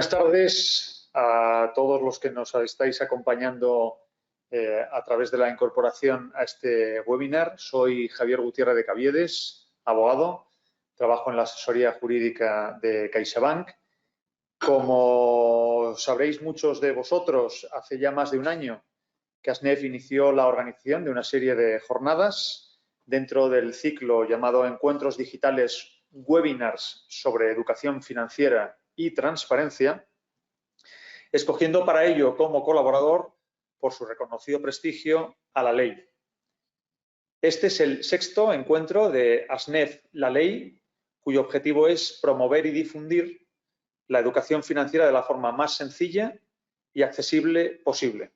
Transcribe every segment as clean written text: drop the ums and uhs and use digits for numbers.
Buenas tardes a todos los que nos estáis acompañando a través de la incorporación a este webinar. Soy Javier Gutiérrez de Caviedes, abogado, trabajo en la asesoría jurídica de CaixaBank. Como sabréis muchos de vosotros, hace ya más de un año que ASNEF inició la organización de una serie de jornadas dentro del ciclo llamado Encuentros Digitales Webinars sobre Educación Financiera y Transparencia, escogiendo para ello como colaborador, por su reconocido prestigio, a La Ley. Este es el sexto encuentro de ASNEF La Ley, cuyo objetivo es promover y difundir la educación financiera de la forma más sencilla y accesible posible.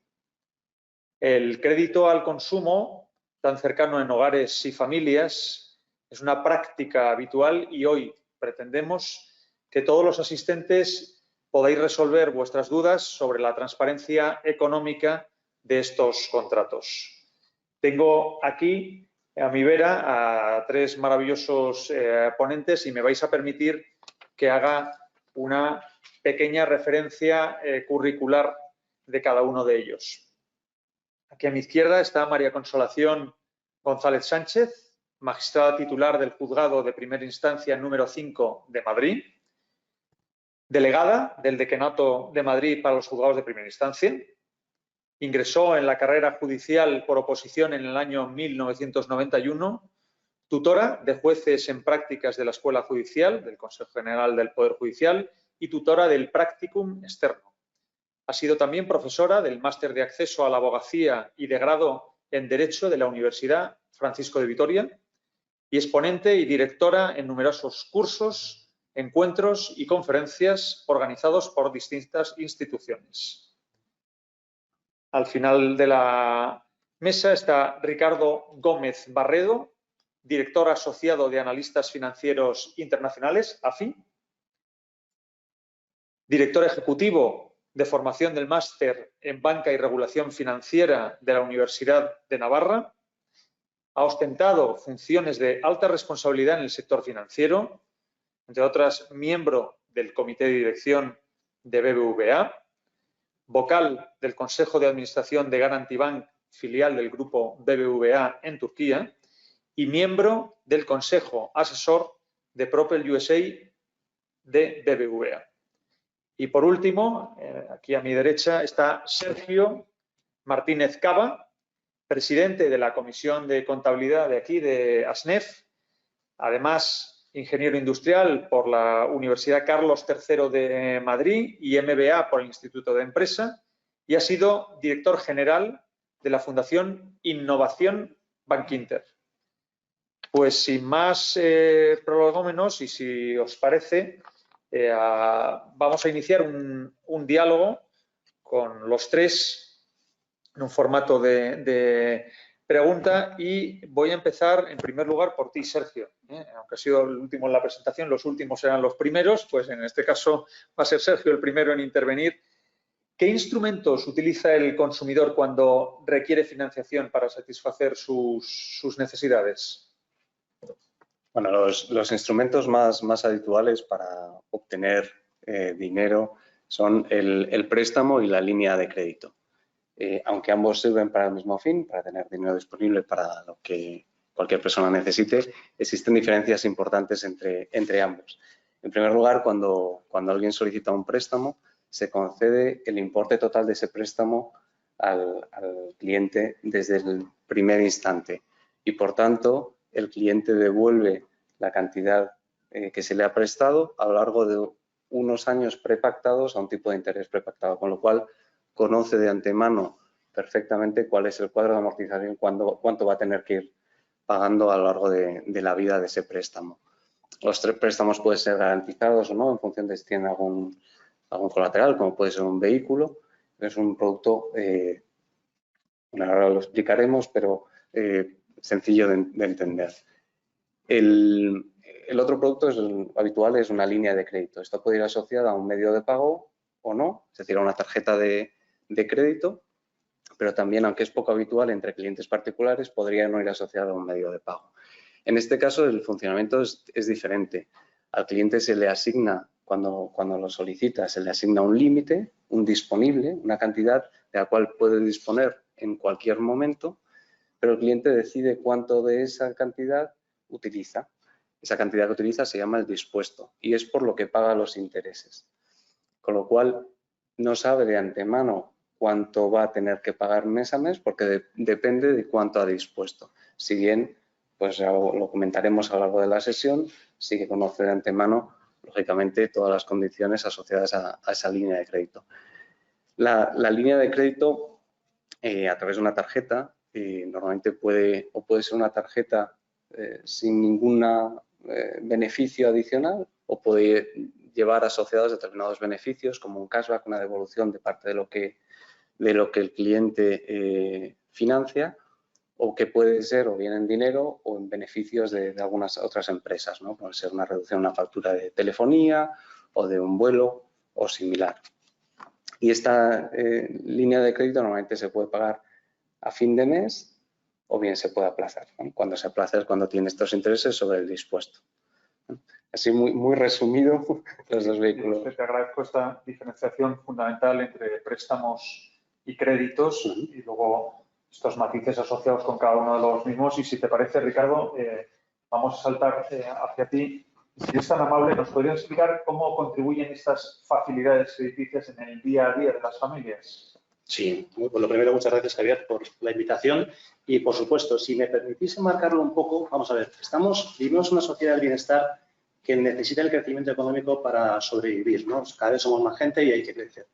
El crédito al consumo, tan cercano en hogares y familias, es una práctica habitual y hoy pretendemos que todos los asistentes podáis resolver vuestras dudas sobre la transparencia económica de estos contratos. Tengo aquí a mi vera a tres maravillosos ponentes y me vais a permitir que haga una pequeña referencia curricular de cada uno de ellos. Aquí a mi izquierda está María Consolación González Sánchez, magistrada titular del Juzgado de Primera Instancia número 5 de Madrid, delegada del Decanato de Madrid para los Juzgados de Primera Instancia. Ingresó en la carrera judicial por oposición en el año 1991, tutora de jueces en prácticas de la Escuela Judicial, del Consejo General del Poder Judicial y tutora del Practicum Externo. Ha sido también profesora del Máster de Acceso a la Abogacía y de Grado en Derecho de la Universidad Francisco de Vitoria y es ponente y directora en numerosos cursos, encuentros y conferencias organizados por distintas instituciones. Al final de la mesa está Ricardo Gómez Barredo, director asociado de Analistas Financieros Internacionales, AFI, director ejecutivo de formación del Máster en Banca y Regulación Financiera de la Universidad de Navarra. Ha ostentado funciones de alta responsabilidad en el sector financiero, entre otras, miembro del Comité de Dirección de BBVA, vocal del Consejo de Administración de Garanti Bank, filial del grupo BBVA en Turquía, y miembro del Consejo Asesor de Propel USA de BBVA. Y por último, aquí a mi derecha está Sergio Martínez Cava, presidente de la Comisión de Contabilidad de aquí, de ASNEF, además ingeniero industrial por la Universidad Carlos III de Madrid y MBA por el Instituto de Empresa, y ha sido director general de la Fundación Innovación Bankinter. Pues sin más prolegómenos y si os parece, vamos a iniciar un diálogo con los tres en un formato de pregunta y voy a empezar en primer lugar por ti, Sergio. Aunque ha sido el último en la presentación, los últimos serán los primeros, pues en este caso va a ser Sergio el primero en intervenir. ¿Qué instrumentos utiliza el consumidor cuando requiere financiación para satisfacer sus necesidades? Bueno, los instrumentos más habituales para obtener dinero son el préstamo y la línea de crédito. Aunque ambos sirven para el mismo fin, para tener dinero disponible para lo que cualquier persona necesite, existen diferencias importantes entre ambos. En primer lugar, cuando alguien solicita un préstamo, se concede el importe total de ese préstamo al cliente desde el primer instante y, por tanto, el cliente devuelve la cantidad que se le ha prestado a lo largo de unos años prepactados a un tipo de interés prepactado, con lo cual conoce de antemano perfectamente cuál es el cuadro de amortización, cuánto va a tener que ir pagando a lo largo de la vida de ese préstamo. Los préstamos pueden ser garantizados o no en función de si tienen algún colateral, como puede ser un vehículo. Es un producto, bueno, ahora lo explicaremos, pero sencillo de entender. El otro producto habitual es una línea de crédito. Esto puede ir asociada a un medio de pago o no, es decir, a una tarjeta de crédito, pero también, aunque es poco habitual entre clientes particulares, podría no ir asociado a un medio de pago. En este caso, el funcionamiento es diferente. Al cliente se le asigna cuando lo solicita se le asigna un límite, un disponible, una cantidad de la cual puede disponer en cualquier momento, pero el cliente decide cuánto de esa cantidad utiliza. Esa cantidad que utiliza se llama el dispuesto y es por lo que paga los intereses. Con lo cual, no sabe de antemano cuánto va a tener que pagar mes a mes porque depende de cuánto ha dispuesto. Si bien, pues lo comentaremos a lo largo de la sesión, sí que conoce de antemano, lógicamente, todas las condiciones asociadas a esa línea de crédito. La línea de crédito, a través de una tarjeta, normalmente puede ser una tarjeta sin ningún beneficio adicional o puede llevar asociados determinados beneficios como un cashback, una devolución de parte de lo que el cliente financia, o que puede ser o bien en dinero o en beneficios de algunas otras empresas, ¿no? Puede ser una reducción de una factura de telefonía o de un vuelo o similar. Y esta línea de crédito normalmente se puede pagar a fin de mes o bien se puede aplazar, ¿no? Cuando se aplaza es cuando tiene estos intereses sobre el dispuesto. Así muy resumido los dos vehículos. Te agradezco esta diferenciación fundamental entre préstamos y créditos y luego estos matices asociados con cada uno de los mismos. Y si te parece, Ricardo, vamos a saltar hacia ti. Si eres tan amable, ¿nos podrías explicar cómo contribuyen estas facilidades crediticias en el día a día de las familias? Sí, pues lo primero, muchas gracias, Javier, por la invitación. Y, por supuesto, si me permitís enmarcarlo un poco, vamos a ver, vivimos una sociedad del bienestar que necesita el crecimiento económico para sobrevivir, ¿no? Cada vez somos más gente y hay que crecer.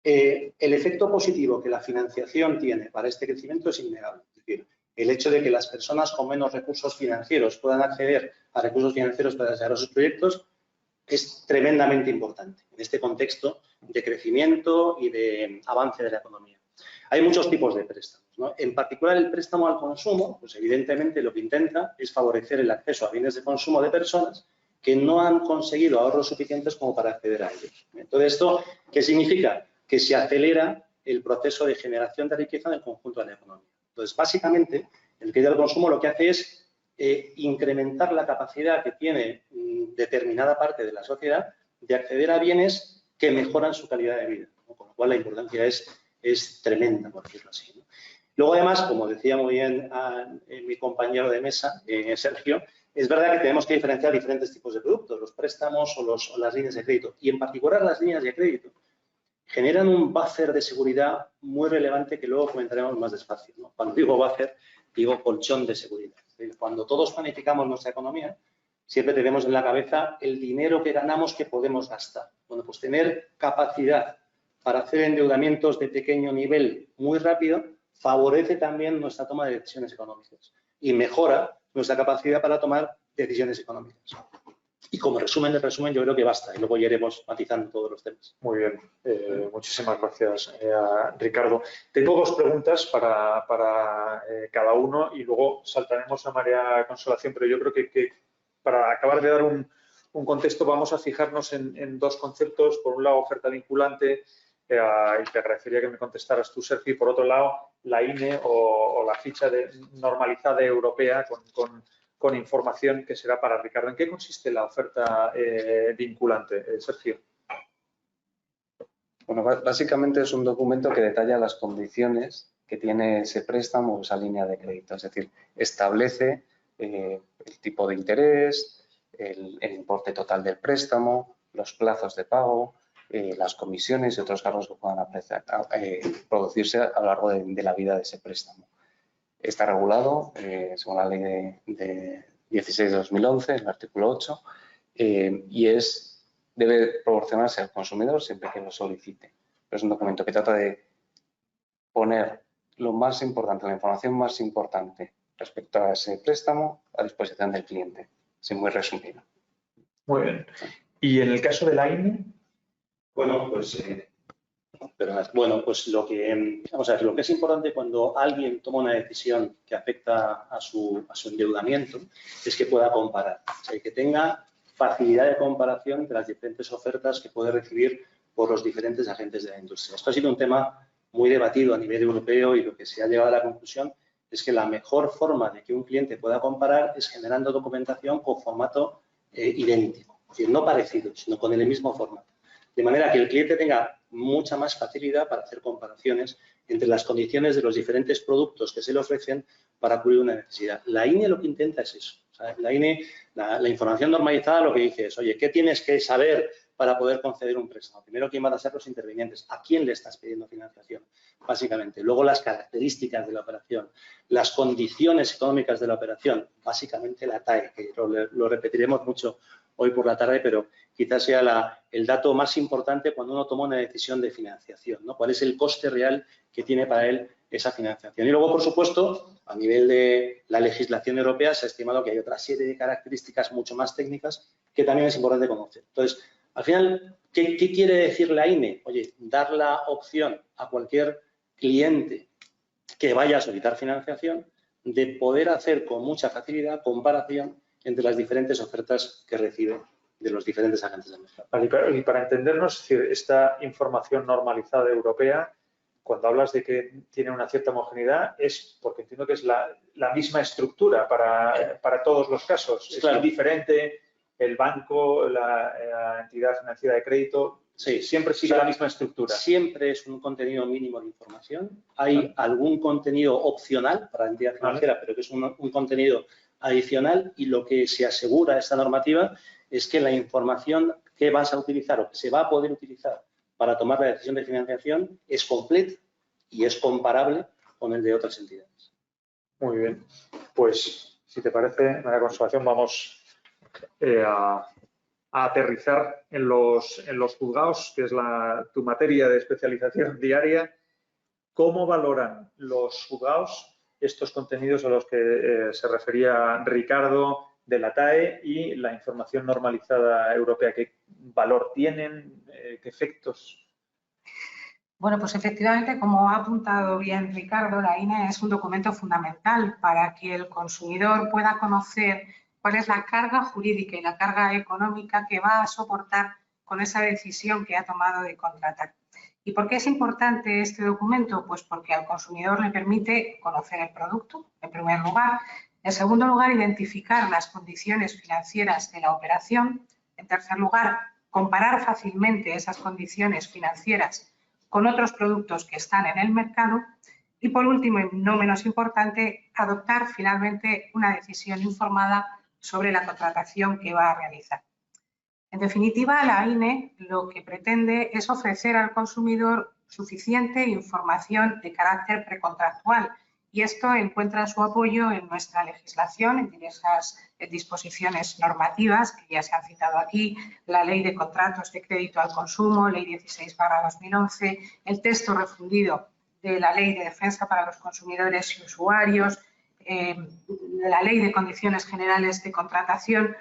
El efecto positivo que la financiación tiene para este crecimiento es innegable. Es decir, el hecho de que las personas con menos recursos financieros puedan acceder a recursos financieros para desarrollar sus proyectos es tremendamente importante en este contexto de crecimiento y de avance de la economía. Hay muchos tipos de préstamos, ¿no? En particular, el préstamo al consumo, pues evidentemente lo que intenta es favorecer el acceso a bienes de consumo de personas que no han conseguido ahorros suficientes como para acceder a ellos. Entonces, ¿esto qué significa? Que se acelera el proceso de generación de riqueza en el conjunto de la economía. Entonces, básicamente, el crédito al consumo lo que hace es incrementar la capacidad que tiene determinada parte de la sociedad de acceder a bienes que mejoran su calidad de vida, ¿no? Con lo cual la importancia es tremenda, por decirlo así, ¿no? Luego, además, como decía muy bien mi compañero de mesa, Sergio, es verdad que tenemos que diferenciar diferentes tipos de productos, los préstamos o las líneas de crédito. Y en particular las líneas de crédito generan un buffer de seguridad muy relevante que luego comentaremos más despacio, ¿no? Cuando digo buffer, digo colchón de seguridad. Cuando todos planificamos nuestra economía, siempre tenemos en la cabeza el dinero que ganamos que podemos gastar. Bueno, pues tener capacidad para hacer endeudamientos de pequeño nivel muy rápido favorece también nuestra toma de decisiones económicas y mejora nuestra capacidad para tomar decisiones económicas. Y como resumen del resumen, yo creo que basta y luego ya iremos matizando todos los temas. Muy bien, muchísimas gracias, Ricardo. Tengo dos preguntas para cada uno y luego saltaremos a María Consolación, pero yo creo que para acabar de dar un contexto vamos a fijarnos en dos conceptos. Por un lado, oferta vinculante, y te agradecería que me contestaras tú, Sergio, y por otro lado, la INE o la ficha normalizada europea con información que será para Ricardo. ¿En qué consiste la oferta vinculante, Sergio? Bueno, básicamente es un documento que detalla las condiciones que tiene ese préstamo o esa línea de crédito. Es decir, establece el tipo de interés, el importe total del préstamo, los plazos de pago, las comisiones y otros cargos que puedan producirse a lo largo de la vida de ese préstamo. Está regulado según la ley de 16 de 2011, el artículo 8, y debe proporcionarse al consumidor siempre que lo solicite. Pero es un documento que trata de poner lo más importante, la información más importante respecto a ese préstamo a disposición del cliente, así muy resumido. Muy bien. ¿Y en el caso de la INE? Bueno, pues lo que es importante cuando alguien toma una decisión que afecta a su endeudamiento es que pueda comparar, o sea, que tenga facilidad de comparación de las diferentes ofertas que puede recibir por los diferentes agentes de la industria. Esto ha sido un tema muy debatido a nivel europeo y lo que se ha llegado a la conclusión es que la mejor forma de que un cliente pueda comparar es generando documentación con formato idéntico. Es decir, no parecido, sino con el mismo formato. De manera que el cliente tenga mucha más facilidad para hacer comparaciones entre las condiciones de los diferentes productos que se le ofrecen para cubrir una necesidad. La INE lo que intenta es eso. O sea, la INE, la información normalizada, lo que dice es, oye, ¿qué tienes que saber para poder conceder un préstamo? Primero, ¿quién van a ser los intervinientes? ¿A quién le estás pidiendo financiación? Básicamente. Luego, las características de la operación, las condiciones económicas de la operación, básicamente la TAE, que lo repetiremos mucho hoy por la tarde, pero quizás sea el dato más importante cuando uno toma una decisión de financiación, ¿no? ¿Cuál es el coste real que tiene para él esa financiación? Y luego, por supuesto, a nivel de la legislación europea se ha estimado que hay otra serie de características mucho más técnicas que también es importante conocer. Entonces, al final, ¿qué quiere decir la INE? Oye, dar la opción a cualquier cliente que vaya a solicitar financiación de poder hacer con mucha facilidad comparación entre las diferentes ofertas que recibe de los diferentes agentes de mercado. Vale, y para entendernos, es decir, esta información normalizada europea, cuando hablas de que tiene una cierta homogeneidad, es porque entiendo que es la misma estructura para todos los casos. Es claro. indiferente el banco, la entidad financiera de crédito, sí, siempre sigue la misma estructura. Siempre es un contenido mínimo de información. Hay algún contenido opcional para la entidad financiera, pero que es un contenido adicional, y lo que se asegura esta normativa es que la información que vas a utilizar o que se va a poder utilizar para tomar la decisión de financiación es completa y es comparable con el de otras entidades. Muy bien. Pues, si te parece, María Consolación, vamos a aterrizar en los juzgados, que es tu materia de especialización diaria. ¿Cómo valoran los juzgados estos contenidos a los que se refería Ricardo de la TAE y la información normalizada europea? ¿Qué valor tienen? ¿Qué efectos? Bueno, pues efectivamente, como ha apuntado bien Ricardo, la INE es un documento fundamental para que el consumidor pueda conocer cuál es la carga jurídica y la carga económica que va a soportar con esa decisión que ha tomado de contratar. ¿Y por qué es importante este documento? Pues porque al consumidor le permite conocer el producto, en primer lugar. En segundo lugar, identificar las condiciones financieras de la operación. En tercer lugar, comparar fácilmente esas condiciones financieras con otros productos que están en el mercado. Y por último, y no menos importante, adoptar finalmente una decisión informada sobre la contratación que va a realizar. En definitiva, la INE lo que pretende es ofrecer al consumidor suficiente información de carácter precontractual, y esto encuentra su apoyo en nuestra legislación, en diversas disposiciones normativas que ya se han citado aquí, la Ley de Contratos de Crédito al Consumo, Ley 16/2011, el texto refundido de la Ley de Defensa para los Consumidores y Usuarios, la Ley de Condiciones Generales de Contratación,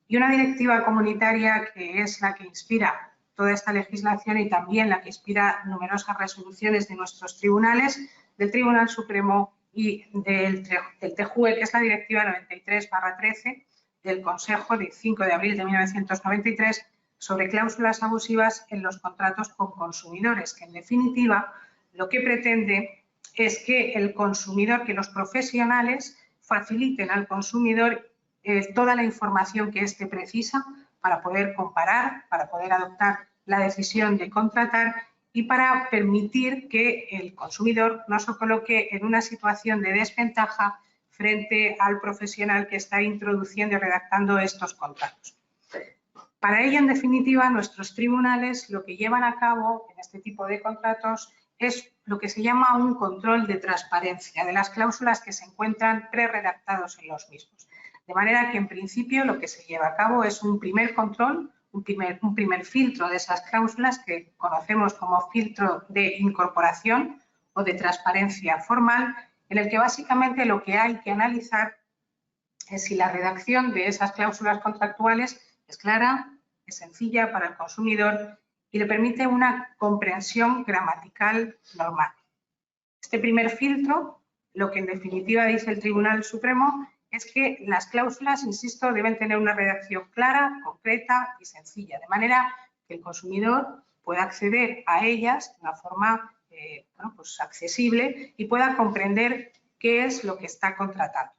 y una directiva comunitaria que es la que inspira toda esta legislación y también la que inspira numerosas resoluciones de nuestros tribunales, del Tribunal Supremo y del TJUE, que es la directiva 93/13 del Consejo de 5 de abril de 1993 sobre cláusulas abusivas en los contratos con consumidores, que en definitiva lo que pretende es que el consumidor, que los profesionales faciliten al consumidor toda la información que éste precisa para poder comparar, para poder adoptar la decisión de contratar y para permitir que el consumidor no se coloque en una situación de desventaja frente al profesional que está introduciendo y redactando estos contratos. Para ello, en definitiva, nuestros tribunales lo que llevan a cabo en este tipo de contratos es lo que se llama un control de transparencia de las cláusulas que se encuentran preredactados en los mismos. De manera que, en principio, lo que se lleva a cabo es un primer control, un primer filtro de esas cláusulas que conocemos como filtro de incorporación o de transparencia formal, en el que básicamente lo que hay que analizar es si la redacción de esas cláusulas contractuales es clara, es sencilla para el consumidor y le permite una comprensión gramatical normal. Este primer filtro, lo que en definitiva dice el Tribunal Supremo, es que las cláusulas, insisto, deben tener una redacción clara, concreta y sencilla, de manera que el consumidor pueda acceder a ellas de una forma accesible y pueda comprender qué es lo que está contratando.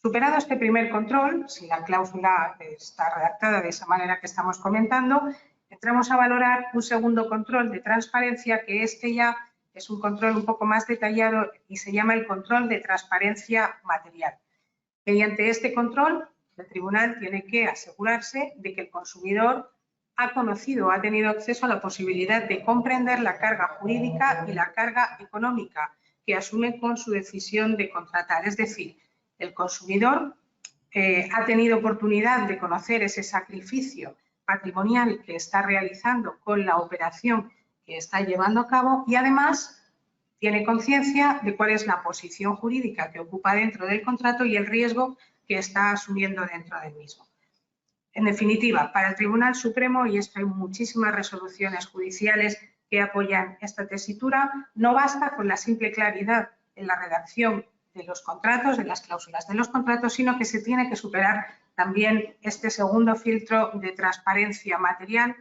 Superado este primer control, si la cláusula está redactada de esa manera que estamos comentando, entramos a valorar un segundo control de transparencia, que este ya es un control un poco más detallado y se llama el control de transparencia material. Mediante este control, el tribunal tiene que asegurarse de que el consumidor ha conocido, ha tenido acceso a la posibilidad de comprender la carga jurídica y la carga económica que asume con su decisión de contratar. Es decir, el consumidor ha tenido oportunidad de conocer ese sacrificio patrimonial que está realizando con la operación que está llevando a cabo y además tiene conciencia de cuál es la posición jurídica que ocupa dentro del contrato y el riesgo que está asumiendo dentro del mismo. En definitiva, para el Tribunal Supremo, y esto hay muchísimas resoluciones judiciales que apoyan esta tesitura, no basta con la simple claridad en la redacción de los contratos, de las cláusulas de los contratos, sino que se tiene que superar también este segundo filtro de transparencia material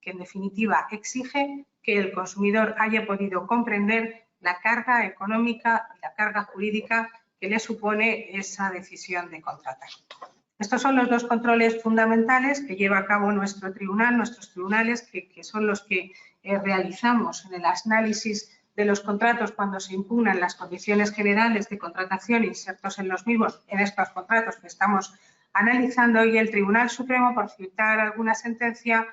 que en definitiva exige que el consumidor haya podido comprender la carga económica y la carga jurídica que le supone esa decisión de contratar. Estos son los dos controles fundamentales que lleva a cabo nuestro tribunal, nuestros tribunales, que son los que realizamos en el análisis de los contratos cuando se impugnan las condiciones generales de contratación insertos en los mismos, en estos contratos que estamos analizando, y el Tribunal Supremo, por citar alguna sentencia,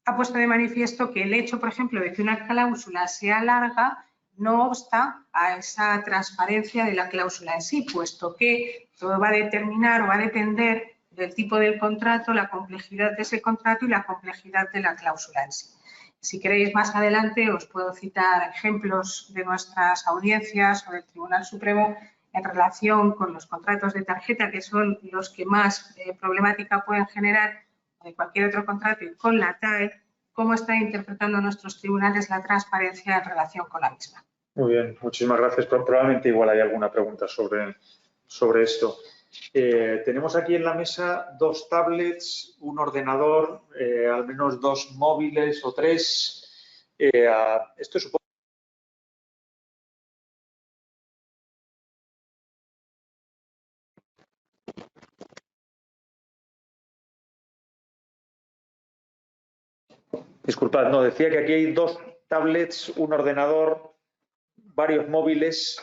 ha puesto de manifiesto que el hecho, por ejemplo, de que una cláusula sea larga no obsta a esa transparencia de la cláusula en sí, puesto que todo va a determinar o va a depender del tipo del contrato, la complejidad de ese contrato y la complejidad de la cláusula en sí. Si queréis, más adelante os puedo citar ejemplos de nuestras audiencias o del Tribunal Supremo en relación con los contratos de tarjeta, que son los que más problemática pueden generar, de cualquier otro contrato, y con la TAE, cómo están interpretando nuestros tribunales la transparencia en relación con la misma. Muy bien, muchísimas gracias. Probablemente igual hay alguna pregunta sobre esto. Tenemos aquí en la mesa 2 tablets, un ordenador, al menos 2 móviles o 3. Esto supongo. Disculpad, no, decía que aquí hay 2 tablets, un ordenador, varios móviles.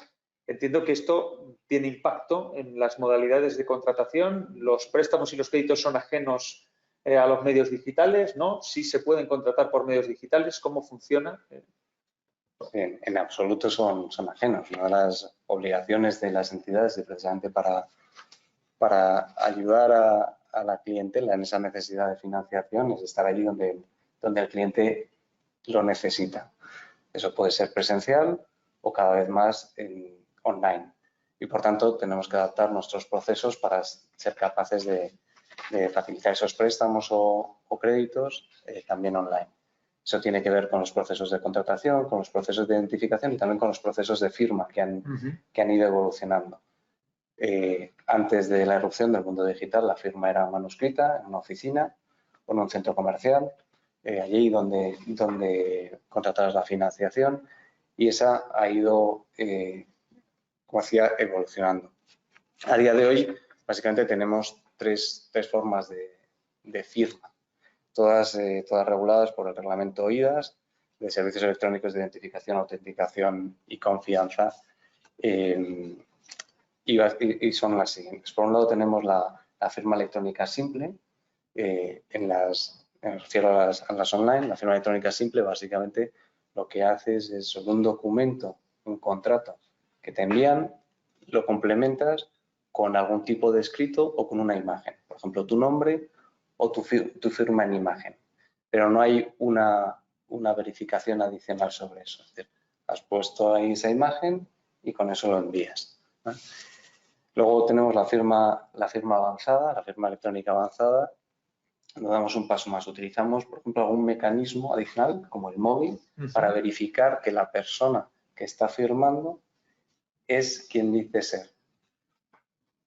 Entiendo que esto tiene impacto en las modalidades de contratación. Los préstamos y los créditos son ajenos a los medios digitales, ¿no? Sí se pueden contratar por medios digitales. ¿Cómo funciona? En absoluto son ajenos. Una de las obligaciones de las entidades es precisamente para ayudar a la clientela en esa necesidad de financiación es estar allí donde el cliente lo necesita. Eso puede ser presencial o cada vez más online. Y por tanto tenemos que adaptar nuestros procesos para ser capaces de facilitar esos préstamos o créditos también online. Eso tiene que ver con los procesos de contratación, con los procesos de identificación y también con los procesos de firma que han ido evolucionando. Antes de la irrupción del mundo digital, la firma era manuscrita en una oficina o en un centro comercial, allí donde contratabas la financiación, y esa ha ido, como decía, evolucionando. A día de hoy, básicamente tenemos tres formas de firma, todas reguladas por el reglamento OIDAS, de Servicios Electrónicos de Identificación, Autenticación y Confianza, y son las siguientes. Por un lado tenemos la firma electrónica simple, me refiero a las online. La firma electrónica simple básicamente lo que haces es un documento, un contrato que te envían, lo complementas con algún tipo de escrito o con una imagen. Por ejemplo, tu nombre o tu firma en imagen. Pero no hay una verificación adicional sobre eso. Es decir, has puesto ahí esa imagen y con eso lo envías, ¿no? Luego tenemos la firma avanzada, la firma electrónica avanzada. Nos damos un paso más. Utilizamos, por ejemplo, algún mecanismo adicional, como el móvil, para verificar que la persona que está firmando es quien dice ser.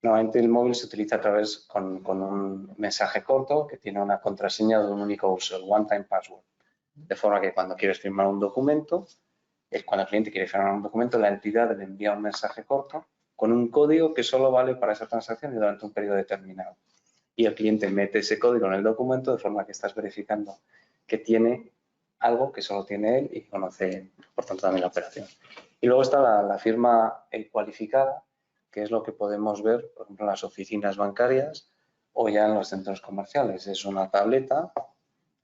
Normalmente el móvil se utiliza a través con un mensaje corto que tiene una contraseña de un único uso, el one-time password. De forma que cuando quieres firmar un documento, cuando el cliente quiere firmar un documento, la entidad le envía un mensaje corto con un código que solo vale para esa transacción y durante un periodo determinado. Y el cliente mete ese código en el documento de forma que estás verificando que tiene algo que solo tiene él y conoce, por tanto, también la operación. Y luego está la firma cualificada, que es lo que podemos ver, por ejemplo, en las oficinas bancarias o ya en los centros comerciales. Es una tableta,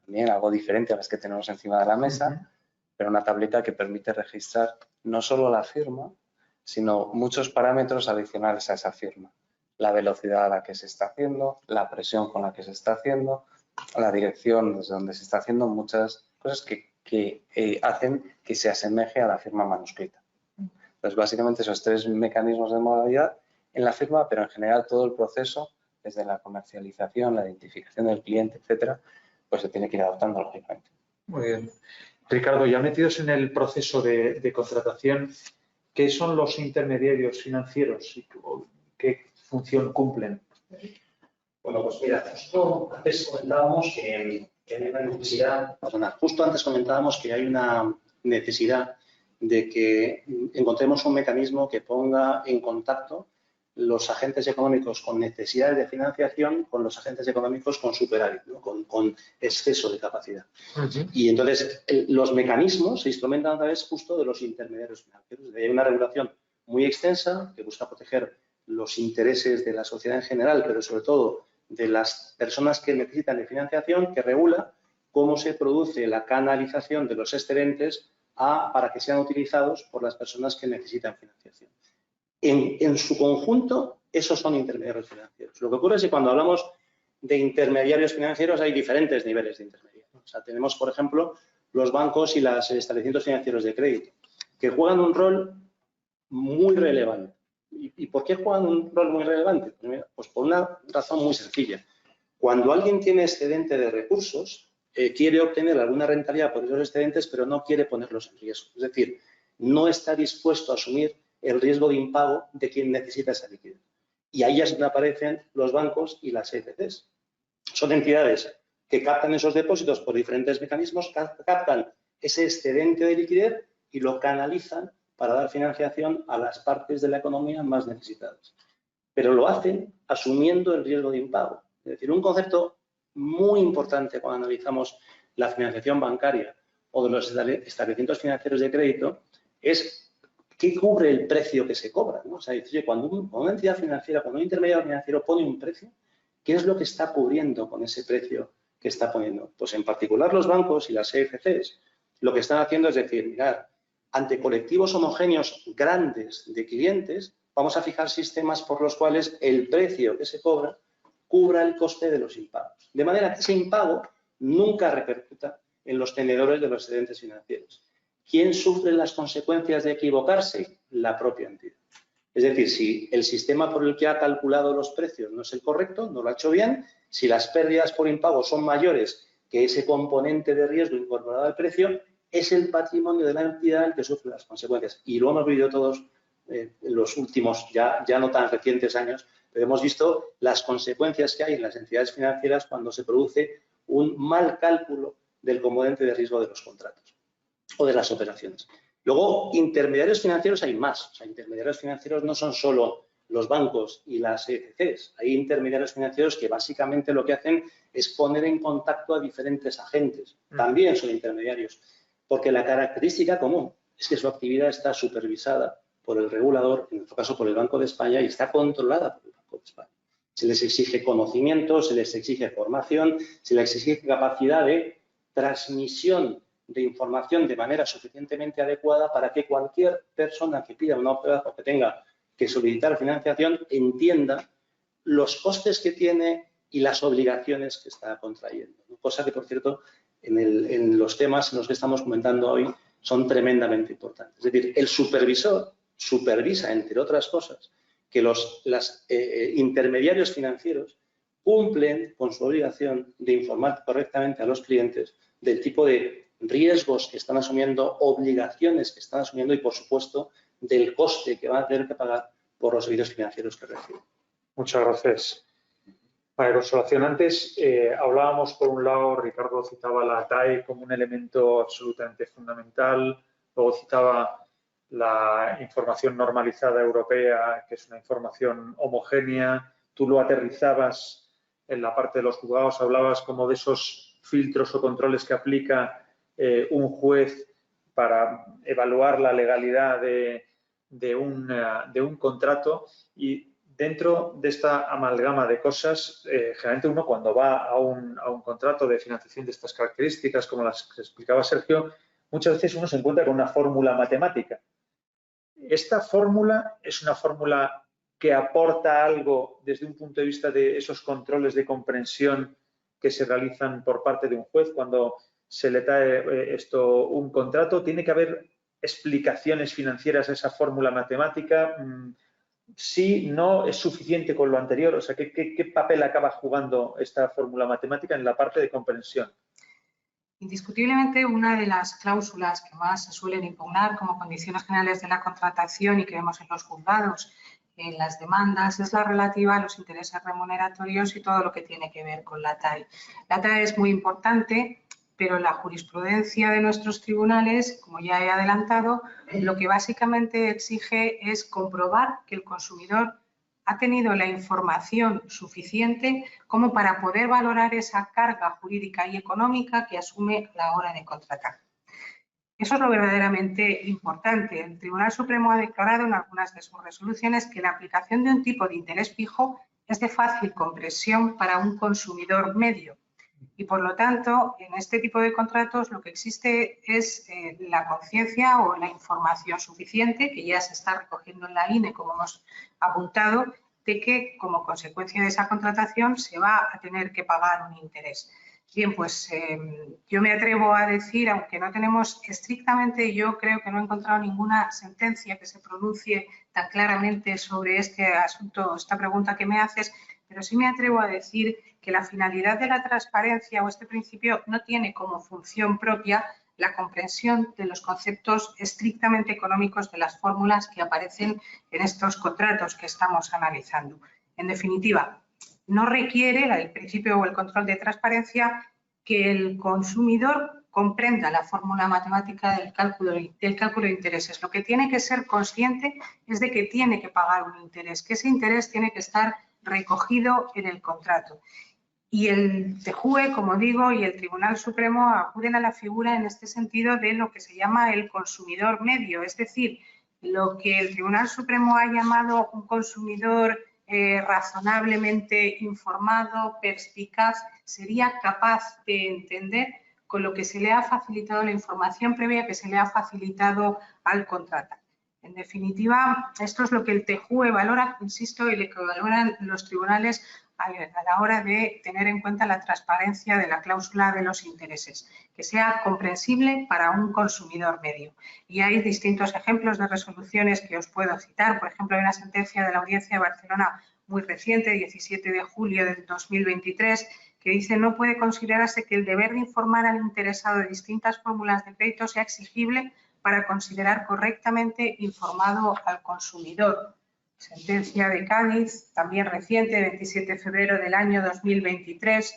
también algo diferente a las que tenemos encima de la mesa, pero una tableta que permite registrar no solo la firma, sino muchos parámetros adicionales a esa firma. La velocidad a la que se está haciendo, la presión con la que se está haciendo, la dirección desde donde se está haciendo, muchas cosas que hacen que se asemeje a la firma manuscrita. Entonces, básicamente esos tres mecanismos de modalidad en la firma, pero en general todo el proceso, desde la comercialización, la identificación del cliente, etcétera, pues se tiene que ir adaptando lógicamente. Muy bien. Ricardo, ya metidos en el proceso de contratación, ¿qué son los intermediarios financieros y qué función cumplen? Bueno, pues mira, justo antes comentábamos que hay una necesidad, justo antes comentábamos que hay una necesidad de que encontremos un mecanismo que ponga en contacto los agentes económicos con necesidades de financiación con los agentes económicos con superávit, ¿no? con exceso de capacidad. Y entonces los mecanismos se instrumentan a través justo de los intermediarios financieros. Hay una regulación muy extensa que busca proteger los intereses de la sociedad en general, pero sobre todo de las personas que necesitan de financiación, que regula cómo se produce la canalización de los excedentes para que sean utilizados por las personas que necesitan financiación. En su conjunto, esos son intermediarios financieros. Lo que ocurre es que cuando hablamos de intermediarios financieros hay diferentes niveles de intermediarios. O sea, tenemos, por ejemplo, los bancos y los establecimientos financieros de crédito, que juegan un rol muy relevante. ¿Y por qué juegan un rol muy relevante? Pues por una razón muy sencilla. Cuando alguien tiene excedente de recursos, quiere obtener alguna rentabilidad por esos excedentes, pero no quiere ponerlos en riesgo. Es decir, no está dispuesto a asumir el riesgo de impago de quien necesita esa liquidez. Y ahí es donde aparecen los bancos y las EFCs. Son entidades que captan esos depósitos por diferentes mecanismos, captan ese excedente de liquidez y lo canalizan para dar financiación a las partes de la economía más necesitadas. Pero lo hacen asumiendo el riesgo de impago. Es decir, un concepto muy importante cuando analizamos la financiación bancaria o de los establecimientos financieros de crédito es ¿qué cubre el precio que se cobra? ¿No? O sea, cuando una entidad financiera, cuando un intermediario financiero pone un precio, ¿qué es lo que está cubriendo con ese precio que está poniendo? Pues en particular los bancos y las EFCs lo que están haciendo es decir, mirad, ante colectivos homogéneos grandes de clientes, vamos a fijar sistemas por los cuales el precio que se cobra cubra el coste de los impagos. De manera que ese impago nunca repercuta en los tenedores de los excedentes financieros. ¿Quién sufre las consecuencias de equivocarse? La propia entidad. Es decir, si el sistema por el que ha calculado los precios no es el correcto, no lo ha hecho bien, si las pérdidas por impago son mayores que ese componente de riesgo incorporado al precio, es el patrimonio de la entidad el que sufre las consecuencias. Y lo hemos vivido todos en los últimos, ya no tan recientes años, pero hemos visto las consecuencias que hay en las entidades financieras cuando se produce un mal cálculo del componente de riesgo de los contratos o de las operaciones. Luego, intermediarios financieros hay más. O sea, intermediarios financieros no son solo los bancos y las EFCs. Hay intermediarios financieros que básicamente lo que hacen es poner en contacto a diferentes agentes. También son intermediarios, porque la característica común es que su actividad está supervisada por el regulador, en este caso por el Banco de España, y está controlada por el Banco de España. Se les exige conocimiento, se les exige formación, se les exige capacidad de transmisión de información de manera suficientemente adecuada para que cualquier persona que pida una operación o que tenga que solicitar financiación entienda los costes que tiene y las obligaciones que está contrayendo. Cosa que, por cierto, en los temas en los que estamos comentando hoy son tremendamente importantes. Es decir, el supervisor supervisa, entre otras cosas, que los intermediarios financieros cumplen con su obligación de informar correctamente a los clientes del tipo de riesgos que están asumiendo, obligaciones que están asumiendo y, por supuesto, del coste que van a tener que pagar por los servicios financieros que reciben. Muchas gracias. María Consolación, antes hablábamos, por un lado, Ricardo citaba la TAE como un elemento absolutamente fundamental, luego citaba la información normalizada europea, que es una información homogénea. Tú lo aterrizabas en la parte de los juzgados, hablabas como de esos filtros o controles que aplica un juez para evaluar la legalidad de un contrato, y dentro de esta amalgama de cosas, generalmente uno cuando va a un contrato de financiación de estas características, como las que explicaba Sergio, muchas veces uno se encuentra con una fórmula matemática. ¿Esta fórmula es una fórmula que aporta algo desde un punto de vista de esos controles de comprensión que se realizan por parte de un juez cuando se le trae un contrato? ¿Tiene que haber explicaciones financieras a esa fórmula matemática? Sí, no, es suficiente con lo anterior. O sea, ¿qué papel acaba jugando esta fórmula matemática en la parte de comprensión? Indiscutiblemente, una de las cláusulas que más se suelen impugnar como condiciones generales de la contratación y que vemos en los juzgados, en las demandas, es la relativa a los intereses remuneratorios y todo lo que tiene que ver con la TAE. La TAE es muy importante, pero la jurisprudencia de nuestros tribunales, como ya he adelantado, lo que básicamente exige es comprobar que el consumidor ha tenido la información suficiente como para poder valorar esa carga jurídica y económica que asume a la hora de contratar. Eso es lo verdaderamente importante. El Tribunal Supremo ha declarado en algunas de sus resoluciones que la aplicación de un tipo de interés fijo es de fácil comprensión para un consumidor medio. Y, por lo tanto, en este tipo de contratos lo que existe es la conciencia o la información suficiente, que ya se está recogiendo en la INE, como hemos apuntado, de que, como consecuencia de esa contratación, se va a tener que pagar un interés. Bien, pues yo me atrevo a decir, aunque no tenemos estrictamente, yo creo que no he encontrado ninguna sentencia que se pronuncie tan claramente sobre este asunto, esta pregunta que me haces, pero sí me atrevo a decir que la finalidad de la transparencia o este principio no tiene como función propia la comprensión de los conceptos estrictamente económicos de las fórmulas que aparecen en estos contratos que estamos analizando. En definitiva, no requiere el principio o el control de transparencia que el consumidor comprenda la fórmula matemática del cálculo de intereses. Lo que tiene que ser consciente es de que tiene que pagar un interés, que ese interés tiene que estar recogido en el contrato. Y el TJUE, como digo, y el Tribunal Supremo acuden a la figura en este sentido de lo que se llama el consumidor medio, es decir, lo que el Tribunal Supremo ha llamado un consumidor razonablemente informado, perspicaz, sería capaz de entender con lo que se le ha facilitado la información previa que se le ha facilitado al contrato. En definitiva, esto es lo que el TJUE valora, insisto, y lo que valoran los tribunales a la hora de tener en cuenta la transparencia de la cláusula de los intereses, que sea comprensible para un consumidor medio. Y hay distintos ejemplos de resoluciones que os puedo citar. Por ejemplo, hay una sentencia de la Audiencia de Barcelona muy reciente, 17 de julio del 2023, que dice: no puede considerarse que el deber de informar al interesado de distintas fórmulas de crédito sea exigible para considerar correctamente informado al consumidor. Sentencia de Cádiz, también reciente, 27 de febrero del año 2023,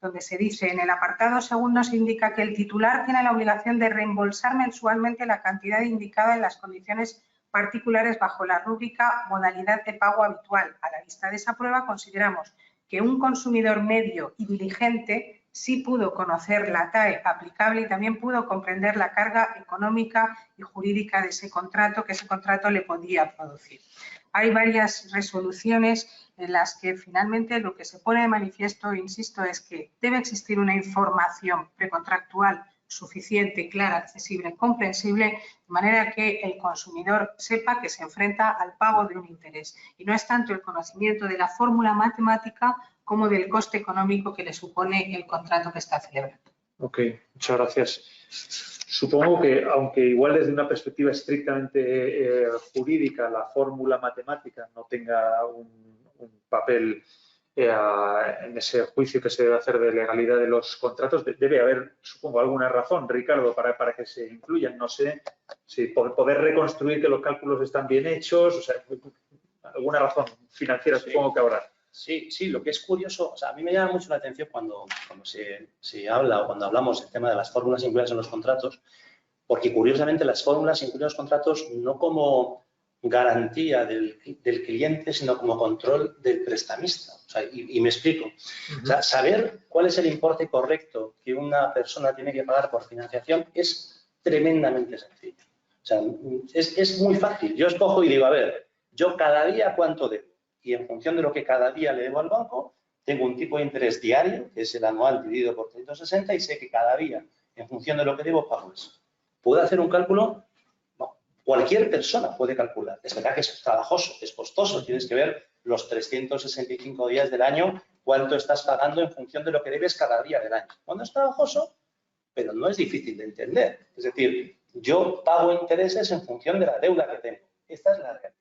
donde se dice: en el apartado segundo se indica que el titular tiene la obligación de reembolsar mensualmente la cantidad indicada en las condiciones particulares bajo la rúbrica modalidad de pago habitual. A la vista de esa prueba, consideramos que un consumidor medio y diligente sí pudo conocer la TAE aplicable y también pudo comprender la carga económica y jurídica de ese contrato que ese contrato le podía producir. Hay varias resoluciones en las que finalmente lo que se pone de manifiesto, insisto, es que debe existir una información precontractual suficiente, clara, accesible, comprensible, de manera que el consumidor sepa que se enfrenta al pago de un interés. Y no es tanto el conocimiento de la fórmula matemática como del coste económico que le supone el contrato que está celebrando. Ok, muchas gracias. Supongo que, aunque igual desde una perspectiva estrictamente jurídica la fórmula matemática no tenga un papel en ese juicio que se debe hacer de legalidad de los contratos, debe haber, supongo, alguna razón, Ricardo, para que se incluyan. No sé si poder reconstruir que los cálculos están bien hechos, o sea, alguna razón financiera supongo que habrá. Sí, lo que es curioso, o sea, a mí me llama mucho la atención cuando se habla o cuando hablamos del tema de las fórmulas incluidas en los contratos, porque curiosamente las fórmulas incluyen los contratos no como garantía del cliente, sino como control del prestamista. O sea, y me explico. O sea, saber cuál es el importe correcto que una persona tiene que pagar por financiación es tremendamente sencillo. O sea, es muy fácil. Yo escojo y digo, a ver, yo cada día cuánto debo. Y en función de lo que cada día le debo al banco, tengo un tipo de interés diario, que es el anual dividido por 360, y sé que cada día, en función de lo que debo, pago eso. ¿Puedo hacer un cálculo? No. Cualquier persona puede calcular. Es verdad que es trabajoso, es costoso. Tienes que ver los 365 días del año, cuánto estás pagando en función de lo que debes cada día del año. Cuando es trabajoso, pero no es difícil de entender. Es decir, yo pago intereses en función de la deuda que tengo. Esta es la realidad.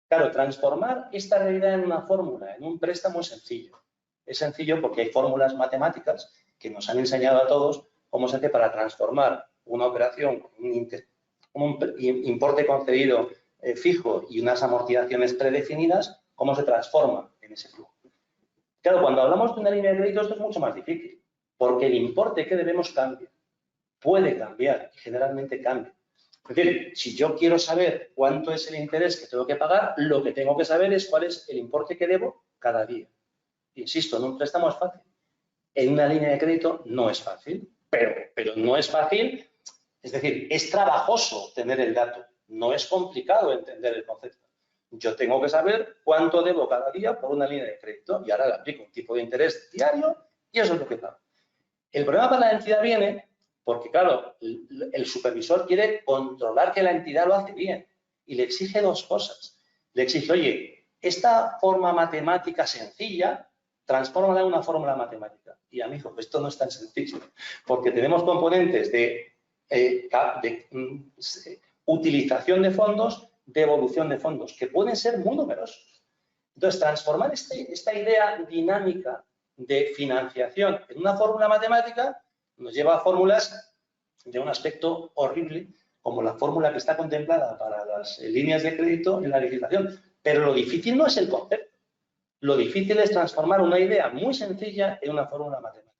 Claro, transformar esta realidad en una fórmula, en un préstamo es sencillo. Es sencillo porque hay fórmulas matemáticas que nos han enseñado a todos cómo se hace para transformar una operación con un importe concedido fijo y unas amortizaciones predefinidas, cómo se transforma en ese flujo. Claro, cuando hablamos de una línea de crédito esto es mucho más difícil, porque el importe que debemos cambia, puede cambiar y generalmente cambia. Es decir, si yo quiero saber cuánto es el interés que tengo que pagar, lo que tengo que saber es cuál es el importe que debo cada día. Insisto, en un préstamo es fácil. En una línea de crédito no es fácil, pero no es fácil. Es decir, es trabajoso tener el dato. No es complicado entender el concepto. Yo tengo que saber cuánto debo cada día por una línea de crédito y ahora le aplico un tipo de interés diario y eso es lo que pago. El problema para la entidad viene porque, claro, el supervisor quiere controlar que la entidad lo hace bien y le exige dos cosas. Le exige, oye, esta forma matemática sencilla, transfórmala en una fórmula matemática. Y a mí, pues esto no es tan sencillo, porque tenemos componentes de utilización de fondos, devolución de fondos, que pueden ser muy numerosos. Entonces, transformar esta idea dinámica de financiación en una fórmula matemática nos lleva a fórmulas de un aspecto horrible, como la fórmula que está contemplada para las líneas de crédito en la legislación. Pero lo difícil no es el concepto. Lo difícil es transformar una idea muy sencilla en una fórmula matemática.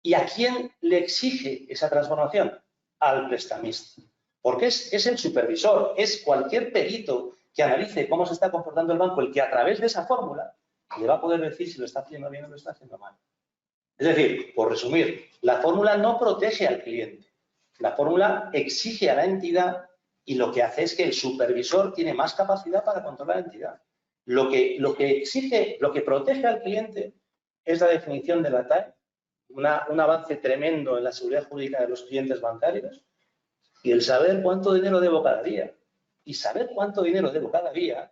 ¿Y a quién le exige esa transformación? Al prestamista. Porque es el supervisor, es cualquier perito que analice cómo se está comportando el banco, el que a través de esa fórmula le va a poder decir si lo está haciendo bien o lo está haciendo mal. Es decir, por resumir, la fórmula no protege al cliente. La fórmula exige a la entidad y lo que hace es que el supervisor tiene más capacidad para controlar la entidad. Lo que exige, lo que protege al cliente es la definición de la TAE, un avance tremendo en la seguridad jurídica de los clientes bancarios y el saber cuánto dinero debo cada día. Y saber cuánto dinero debo cada día,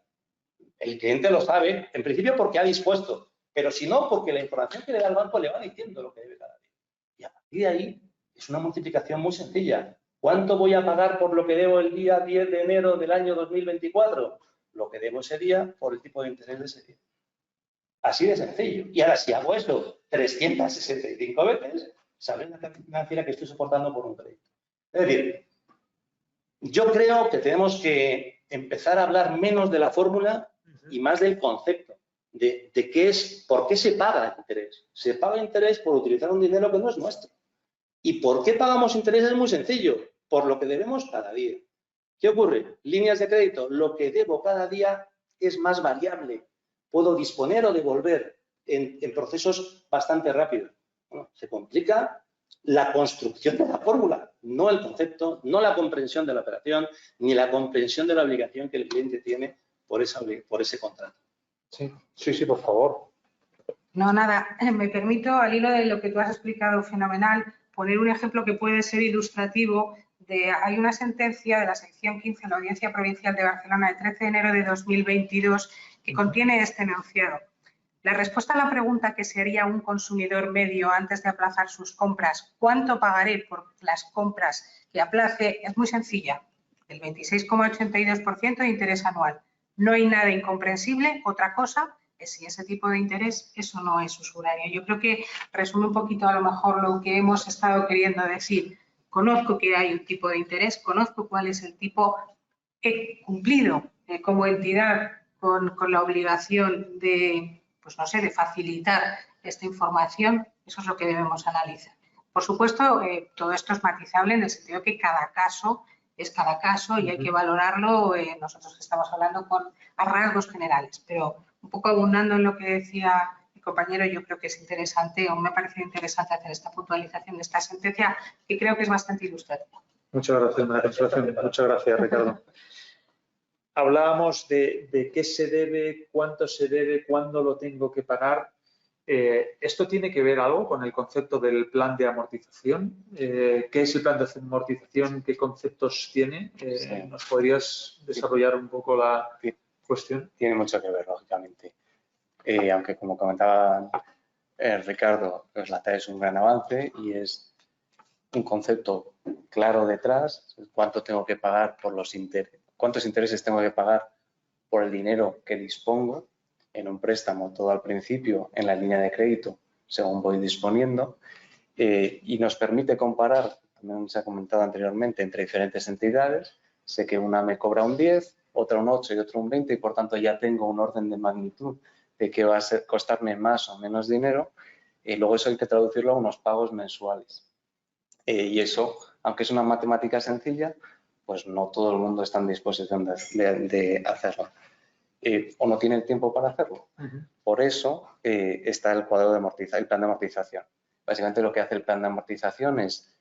el cliente lo sabe, en principio porque ha dispuesto, pero si no, porque la información que le da el banco le va diciendo lo que debe cada día. Y a partir de ahí es una multiplicación muy sencilla. ¿Cuánto voy a pagar por lo que debo el día 10 de enero del año 2024? Lo que debo ese día por el tipo de interés de ese día. Así de sencillo. Y ahora, si hago esto 365 veces, sabré la cantidad financiera que estoy soportando por un crédito. Es decir, yo creo que tenemos que empezar a hablar menos de la fórmula y más del concepto, de qué es, por qué se paga interés. Se paga interés por utilizar un dinero que no es nuestro. ¿Y por qué pagamos interés? Es muy sencillo, por lo que debemos cada día. ¿Qué ocurre? Líneas de crédito, lo que debo cada día es más variable. Puedo disponer o devolver en procesos bastante rápidos. Bueno, se complica la construcción de la fórmula, no el concepto, no la comprensión de la operación, ni la comprensión de la obligación que el cliente tiene por ese contrato. Sí, por favor. No, nada, me permito, al hilo de lo que tú has explicado fenomenal, poner un ejemplo que puede ser ilustrativo. Hay una sentencia de la sección 15 de la Audiencia Provincial de Barcelona del 13 de enero de 2022 que contiene este enunciado. La respuesta a la pregunta que se haría un consumidor medio antes de aplazar sus compras, ¿cuánto pagaré por las compras que aplace? Es muy sencilla, el 26,82% de interés anual. No hay nada incomprensible, otra cosa es si ese tipo de interés, eso no es usurario. Yo creo que resume un poquito a lo mejor lo que hemos estado queriendo decir. Conozco que hay un tipo de interés, conozco cuál es el tipo cumplido como entidad con la obligación de, pues no sé, de facilitar esta información. Eso es lo que debemos analizar. Por supuesto, todo esto es matizable en el sentido que cada caso es cada caso y hay que valorarlo. Nosotros estamos hablando a rasgos generales, pero un poco abundando en lo que decía mi compañero, yo creo que es interesante, o me ha parecido interesante hacer esta puntualización de esta sentencia, que creo que es bastante ilustrativa. Muchas gracias, María Consolación. Muchas gracias, Ricardo. Hablábamos de qué se debe, cuánto se debe, cuándo lo tengo que pagar. ¿Esto tiene que ver algo con el concepto del plan de amortización? ¿Qué es el plan de amortización? ¿Qué conceptos tiene? Sí. ¿Nos podrías desarrollar un poco la cuestión? Tiene mucho que ver, lógicamente. Aunque, como comentaba Ricardo, pues la TAE es un gran avance y es un concepto claro detrás, cuánto tengo que pagar por los intereses, cuántos intereses tengo que pagar por el dinero que dispongo en un préstamo, todo al principio, en la línea de crédito, según voy disponiendo, y nos permite comparar, también se ha comentado anteriormente, entre diferentes entidades. Sé que una me cobra un 10, otra un 8 y otra un 20, y por tanto ya tengo un orden de magnitud de que va a costarme más o menos dinero, y luego eso hay que traducirlo a unos pagos mensuales. Y eso, aunque es una matemática sencilla, pues no todo el mundo está en disposición de hacerlo. O no tiene el tiempo para hacerlo. Por eso está el cuadro de amortización, el plan de amortización. Básicamente lo que hace el plan de amortización es,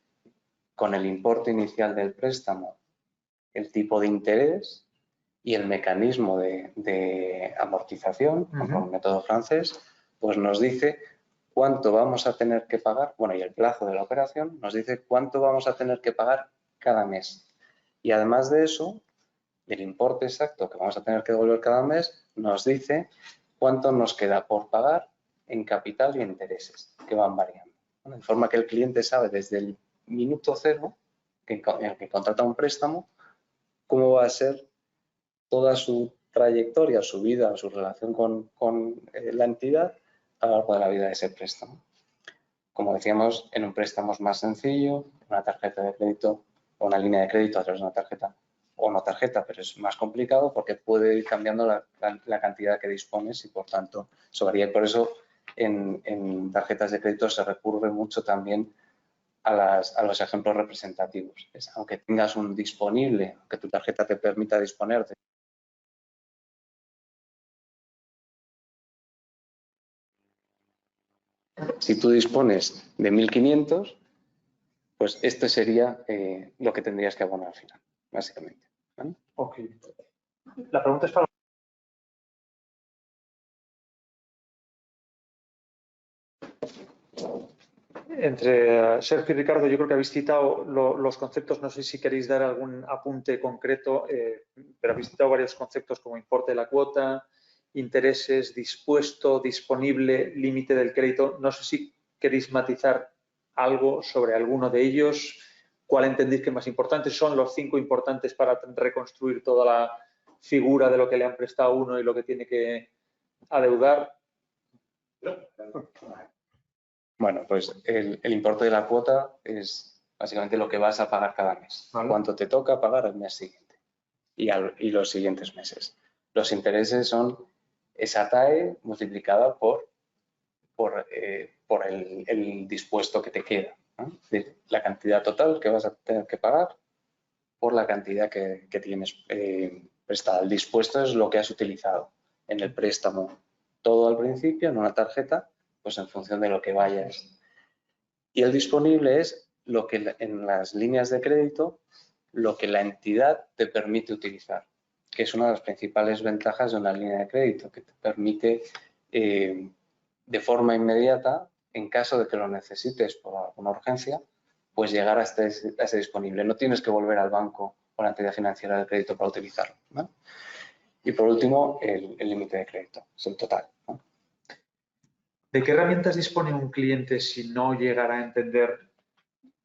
con el importe inicial del préstamo, el tipo de interés y el mecanismo de amortización, con el método francés, pues nos dice cuánto vamos a tener que pagar, bueno, y el plazo de la operación nos dice cuánto vamos a tener que pagar cada mes. Y además de eso, el importe exacto que vamos a tener que devolver cada mes nos dice cuánto nos queda por pagar en capital y intereses, que van variando. De forma que el cliente sabe desde el minuto cero en el que contrata un préstamo cómo va a ser toda su trayectoria, su vida, su relación con la entidad a lo largo de la vida de ese préstamo. Como decíamos, en un préstamo es más sencillo, una tarjeta de crédito o una línea de crédito a través de una tarjeta o no tarjeta, pero es más complicado porque puede ir cambiando la cantidad que dispones y, por tanto, eso varía. Y por eso en tarjetas de crédito se recurre mucho también a los ejemplos representativos. Aunque tengas un disponible, que tu tarjeta te permita disponer de si tú dispones de 1.500, pues este sería lo que tendrías que abonar al final, básicamente. ¿Vale? Ok. La pregunta es para... Entre Sergio y Ricardo, yo creo que habéis citado los conceptos, no sé si queréis dar algún apunte concreto, pero habéis citado varios conceptos como importe de la cuota, intereses, dispuesto, disponible, límite del crédito. No sé si queréis matizar algo sobre alguno de ellos. ¿Cuál entendéis que es más importante? ¿Son los 5 importantes para reconstruir toda la figura de lo que le han prestado a uno y lo que tiene que adeudar? Bueno, pues el importe de la cuota es básicamente lo que vas a pagar cada mes. ¿Vale? Cuánto te toca pagar al mes siguiente y los siguientes meses. Los intereses son esa TAE multiplicada por el dispuesto que te queda, ¿no? Es decir, la cantidad total que vas a tener que pagar por la cantidad que tienes prestada. El dispuesto es lo que has utilizado en el préstamo todo al principio, en una tarjeta, pues en función de lo que vayas. Y el disponible es lo que en las líneas de crédito, lo que la entidad te permite utilizar, que es una de las principales ventajas de una línea de crédito, que te permite de forma inmediata, en caso de que lo necesites por alguna urgencia, pues llegar a ese disponible. No tienes que volver al banco o a la entidad financiera de crédito para utilizarlo, ¿no? Y por último, el límite de crédito, es el total, ¿no? ¿De qué herramientas dispone un cliente si no llegara a entender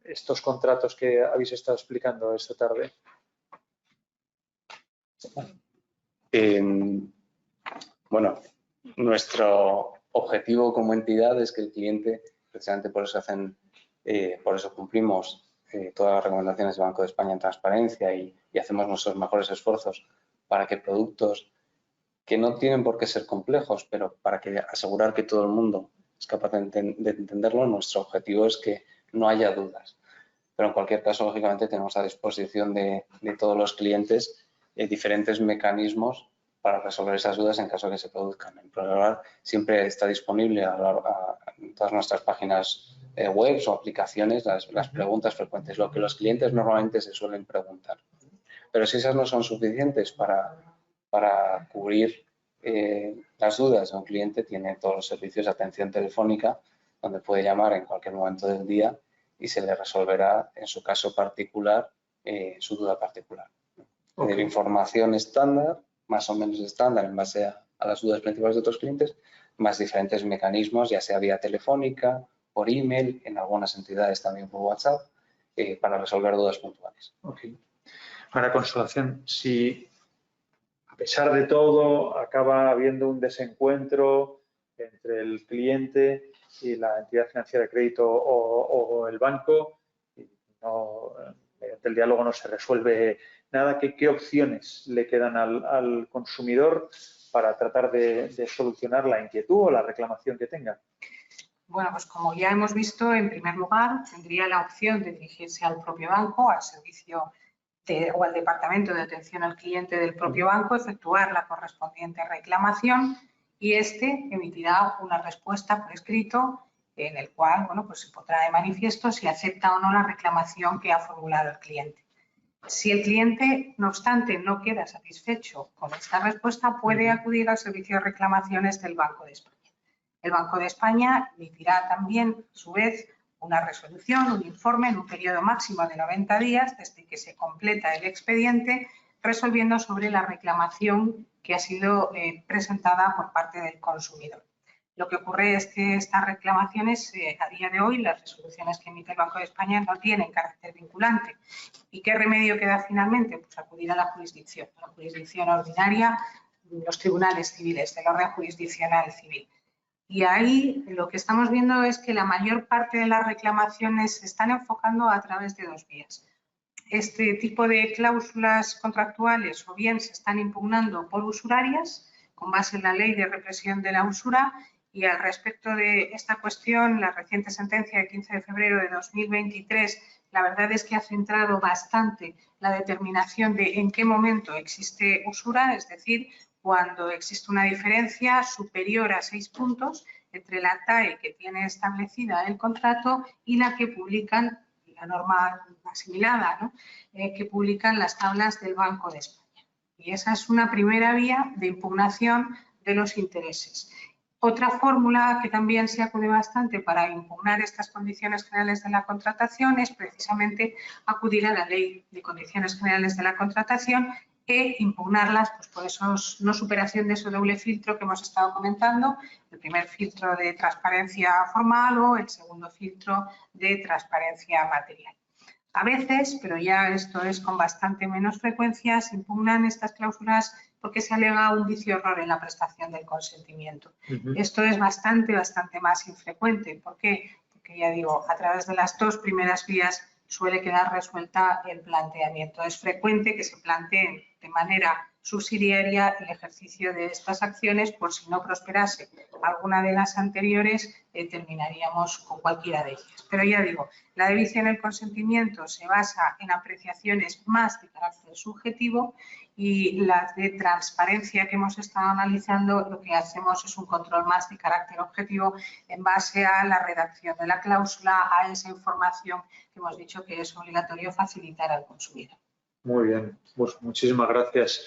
estos contratos que habéis estado explicando esta tarde? Bueno, nuestro objetivo como entidad es que el cliente, precisamente por eso cumplimos todas las recomendaciones del Banco de España en transparencia y hacemos nuestros mejores esfuerzos para que productos que no tienen por qué ser complejos, pero para asegurar que todo el mundo es capaz de entenderlo, nuestro objetivo es que no haya dudas. Pero en cualquier caso, lógicamente, tenemos a disposición de todos los clientes diferentes mecanismos para resolver esas dudas en caso de que se produzcan. En ProLegal siempre está disponible en todas nuestras páginas web o aplicaciones las preguntas frecuentes, lo que los clientes normalmente se suelen preguntar. Pero si esas no son suficientes para cubrir las dudas de un cliente, tiene todos los servicios de atención telefónica donde puede llamar en cualquier momento del día y se le resolverá en su caso particular su duda particular. Es decir, información estándar, más o menos estándar en base a las dudas principales de otros clientes, más diferentes mecanismos, ya sea vía telefónica, por email, en algunas entidades también por WhatsApp, para resolver dudas puntuales. María Consolación, si a pesar de todo acaba habiendo un desencuentro entre el cliente y la entidad financiera de crédito o el banco, y mediante el diálogo no se resuelve nada, ¿qué opciones le quedan al consumidor para tratar de solucionar la inquietud o la reclamación que tenga? Bueno, pues como ya hemos visto, en primer lugar, tendría la opción de dirigirse al propio banco, al servicio o al departamento de atención al cliente del propio banco, efectuar la correspondiente reclamación y este emitirá una respuesta por escrito en el cual, bueno, pues se pondrá de manifiesto si acepta o no la reclamación que ha formulado el cliente. Si el cliente, no obstante, no queda satisfecho con esta respuesta, puede acudir al servicio de reclamaciones del Banco de España. El Banco de España emitirá también, a su vez, una resolución, un informe en un periodo máximo de 90 días desde que se completa el expediente, resolviendo sobre la reclamación que ha sido presentada por parte del consumidor. Lo que ocurre es que estas reclamaciones, a día de hoy, las resoluciones que emite el Banco de España no tienen carácter vinculante. ¿Y qué remedio queda finalmente? Pues acudir a la jurisdicción ordinaria, los tribunales civiles, del orden jurisdiccional civil. Y ahí lo que estamos viendo es que la mayor parte de las reclamaciones se están enfocando a través de dos vías. Este tipo de cláusulas contractuales o bien se están impugnando por usurarias con base en la Ley de Represión de la Usura y al respecto de esta cuestión, la reciente sentencia de 15 de febrero de 2023, la verdad es que ha centrado bastante la determinación de en qué momento existe usura, es decir, cuando existe una diferencia superior a 6 puntos entre la TAE que tiene establecida el contrato y la que publican, la norma asimilada, ¿no? Que publican las tablas del Banco de España. Y esa es una primera vía de impugnación de los intereses. Otra fórmula que también se acude bastante para impugnar estas condiciones generales de la contratación es precisamente acudir a la Ley de Condiciones Generales de la Contratación e impugnarlas pues, por esos, no superación de ese doble filtro que hemos estado comentando, el primer filtro de transparencia formal o el segundo filtro de transparencia material. A veces, pero ya esto es con bastante menos frecuencia, se impugnan estas cláusulas porque se alega un vicio error en la prestación del consentimiento. Esto es bastante más infrecuente. ¿Por qué? Porque ya digo, a través de las dos primeras vías suele quedar resuelta el planteamiento. Es frecuente que se planteen de manera subsidiaria el ejercicio de estas acciones por si no prosperase alguna de las anteriores, terminaríamos con cualquiera de ellas. Pero ya digo, la de vicio en el consentimiento se basa en apreciaciones más de carácter subjetivo y las de transparencia que hemos estado analizando lo que hacemos es un control más de carácter objetivo en base a la redacción de la cláusula, a esa información que hemos dicho que es obligatorio facilitar al consumidor. Muy bien, pues muchísimas gracias.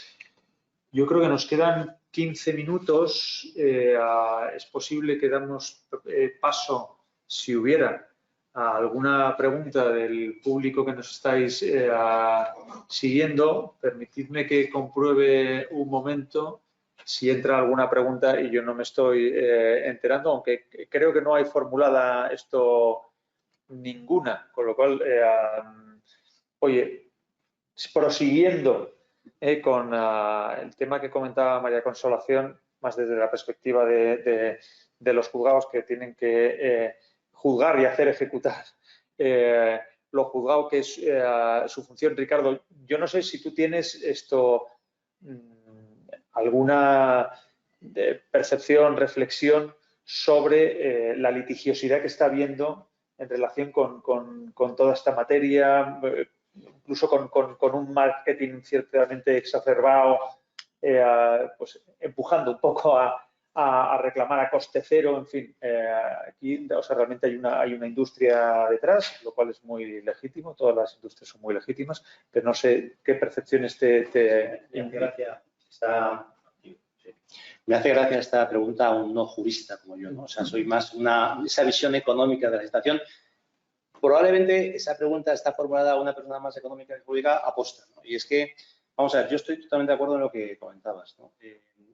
Yo creo que nos quedan 15 minutos. Es posible que damos paso, si hubiera, a alguna pregunta del público que nos estáis siguiendo. Permitidme que compruebe un momento si entra alguna pregunta y yo no me estoy enterando, aunque creo que no hay formulada esto ninguna, con lo cual, oye, prosiguiendo con el tema que comentaba María Consolación, más desde la perspectiva de los juzgados que tienen que juzgar y hacer ejecutar lo juzgado que es su función. Ricardo, yo no sé si tú tienes alguna percepción, reflexión sobre la litigiosidad que está habiendo en relación con toda esta materia, incluso con un marketing ciertamente exacerbado, pues empujando un poco a reclamar a coste cero, en fin, aquí, o sea, realmente hay una industria detrás, lo cual es muy legítimo, todas las industrias son muy legítimas, pero no sé qué percepciones Me hace gracia esta pregunta a un no jurista como yo, ¿no? O sea, soy más esa visión económica de la situación. Probablemente esa pregunta está formulada a una persona más económica que jurídica aposta, ¿no? Y es que, vamos a ver, yo estoy totalmente de acuerdo en lo que comentabas, ¿no?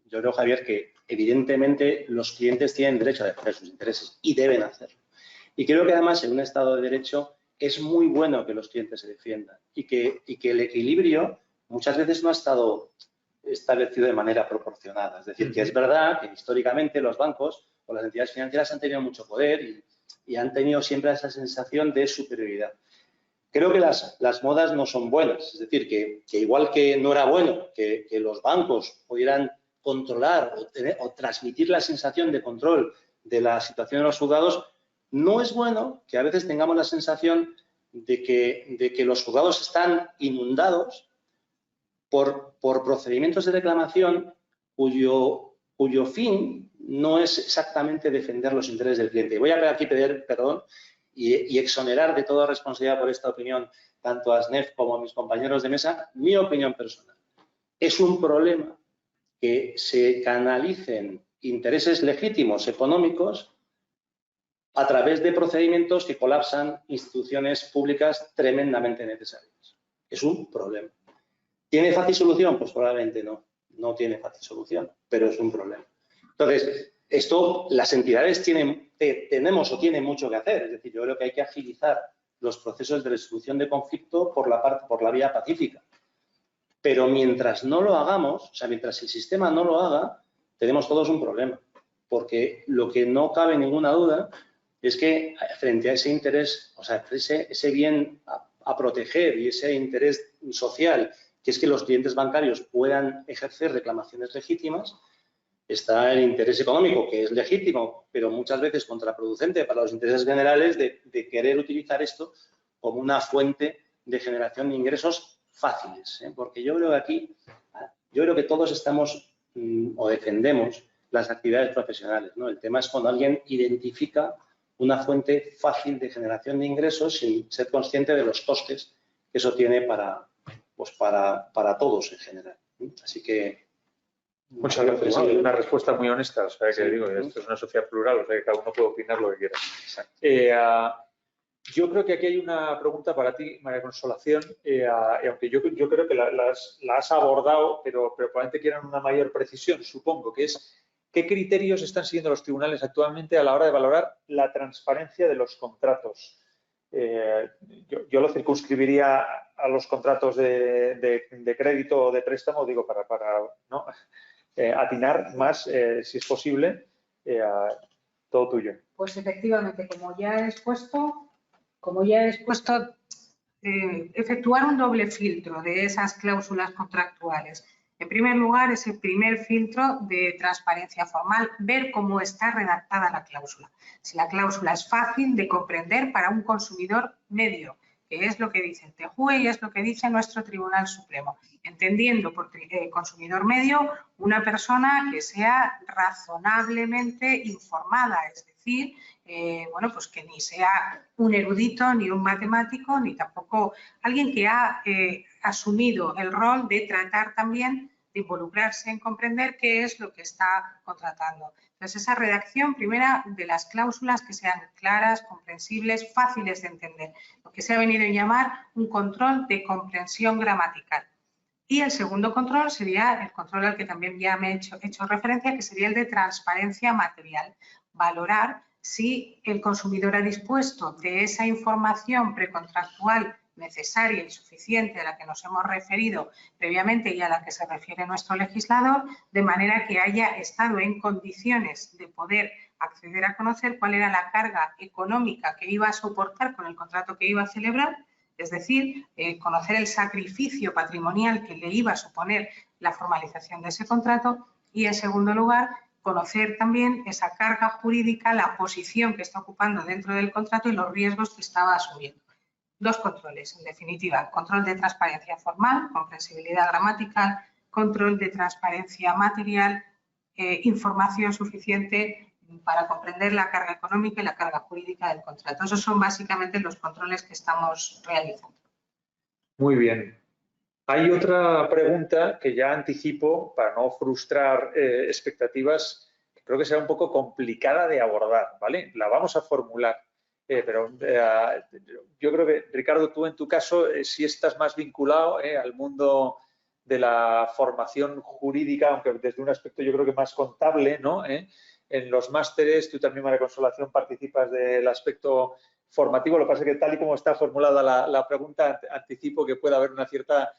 Yo creo, Javier, que evidentemente los clientes tienen derecho a defender sus intereses y deben hacerlo. Y creo que además en un Estado de Derecho es muy bueno que los clientes se defiendan y que el equilibrio muchas veces no ha estado establecido de manera proporcionada. Es decir, que es verdad que históricamente los bancos o las entidades financieras han tenido mucho poder y han tenido siempre esa sensación de superioridad. Creo que las modas no son buenas, es decir, que igual que no era bueno que los bancos pudieran controlar o transmitir la sensación de control de la situación de los juzgados, no es bueno que a veces tengamos la sensación de que los juzgados están inundados por procedimientos de reclamación cuyo fin no es exactamente defender los intereses del cliente. Voy a aquí pedir perdón y exonerar de toda responsabilidad por esta opinión tanto a SNEF como a mis compañeros de mesa. Mi opinión personal. Es un problema que se canalicen intereses legítimos económicos a través de procedimientos que colapsan instituciones públicas tremendamente necesarias. Es un problema. ¿Tiene fácil solución? Pues probablemente no. No tiene fácil solución, pero es un problema. Entonces, esto las entidades tenemos o tienen mucho que hacer. Es decir, yo creo que hay que agilizar los procesos de resolución de conflicto por la vía pacífica. Pero mientras no lo hagamos, o sea, mientras el sistema no lo haga, tenemos todos un problema. Porque lo que no cabe ninguna duda es que frente a ese interés, o sea, ese bien a proteger y ese interés social, que es que los clientes bancarios puedan ejercer reclamaciones legítimas, está el interés económico, que es legítimo, pero muchas veces contraproducente para los intereses generales de querer utilizar esto como una fuente de generación de ingresos fáciles, ¿eh? Porque yo creo que aquí, todos estamos o defendemos las actividades profesionales, ¿no? El tema es cuando alguien identifica una fuente fácil de generación de ingresos sin ser consciente de los costes que eso tiene para todos en general. Así que... Muchas gracias. Sí, una respuesta muy honesta. O sea, que digo, esto es una sociedad plural, o sea, que cada uno puede opinar lo que quiera. Yo creo que aquí hay una pregunta para ti, María Consolación, y aunque yo creo que la has abordado, pero probablemente quieran una mayor precisión, supongo, que es ¿qué criterios están siguiendo los tribunales actualmente a la hora de valorar la transparencia de los contratos? Yo lo circunscribiría a los contratos de crédito o de préstamo, digo, para ¿no? Atinar más, si es posible, todo tuyo. Pues efectivamente, como ya he expuesto, efectuar un doble filtro de esas cláusulas contractuales. En primer lugar, ese primer filtro de transparencia formal, ver cómo está redactada la cláusula. Si la cláusula es fácil de comprender para un consumidor medio, que es lo que dice el TJUE y es lo que dice nuestro Tribunal Supremo. Entendiendo por consumidor medio una persona que sea razonablemente informada, es decir, bueno, pues que ni sea un erudito, ni un matemático, ni tampoco alguien que ha asumido el rol de tratar también de involucrarse en comprender qué es lo que está contratando. Entonces, esa redacción primera de las cláusulas que sean claras, comprensibles, fáciles de entender, lo que se ha venido a llamar un control de comprensión gramatical. Y el segundo control sería el control al que también ya me he hecho referencia, que sería el de transparencia material. Valorar si el consumidor ha dispuesto de esa información precontractual necesaria y suficiente a la que nos hemos referido previamente y a la que se refiere nuestro legislador, de manera que haya estado en condiciones de poder acceder a conocer cuál era la carga económica que iba a soportar con el contrato que iba a celebrar, es decir, conocer el sacrificio patrimonial que le iba a suponer la formalización de ese contrato y, en segundo lugar, conocer también esa carga jurídica, la posición que está ocupando dentro del contrato y los riesgos que estaba asumiendo. Dos controles, en definitiva, control de transparencia formal, comprensibilidad gramatical, control de transparencia material, información suficiente para comprender la carga económica y la carga jurídica del contrato. Esos son básicamente los controles que estamos realizando. Muy bien. Hay otra pregunta que ya anticipo para no frustrar expectativas, que creo que será un poco complicada de abordar, ¿vale? La vamos a formular, pero yo creo que, Ricardo, tú en tu caso sí estás más vinculado al mundo de la formación jurídica, aunque desde un aspecto yo creo que más contable, ¿no? En los másteres, tú también, María Consolación, participas del aspecto formativo. Lo que pasa es que tal y como está formulada la pregunta, anticipo que puede haber una cierta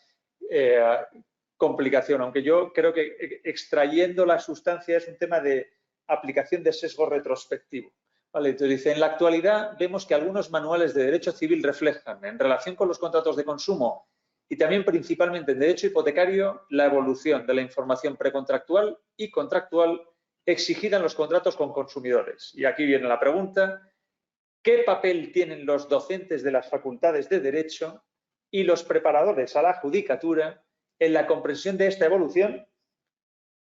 complicación, aunque yo creo que extrayendo la sustancia es un tema de aplicación de sesgo retrospectivo. Vale, entonces dice, en la actualidad vemos que algunos manuales de derecho civil reflejan, en relación con los contratos de consumo y también principalmente en derecho hipotecario, la evolución de la información precontractual y contractual exigida en los contratos con consumidores. Y aquí viene la pregunta, ¿qué papel tienen los docentes de las facultades de Derecho y los preparadores a la judicatura en la comprensión de esta evolución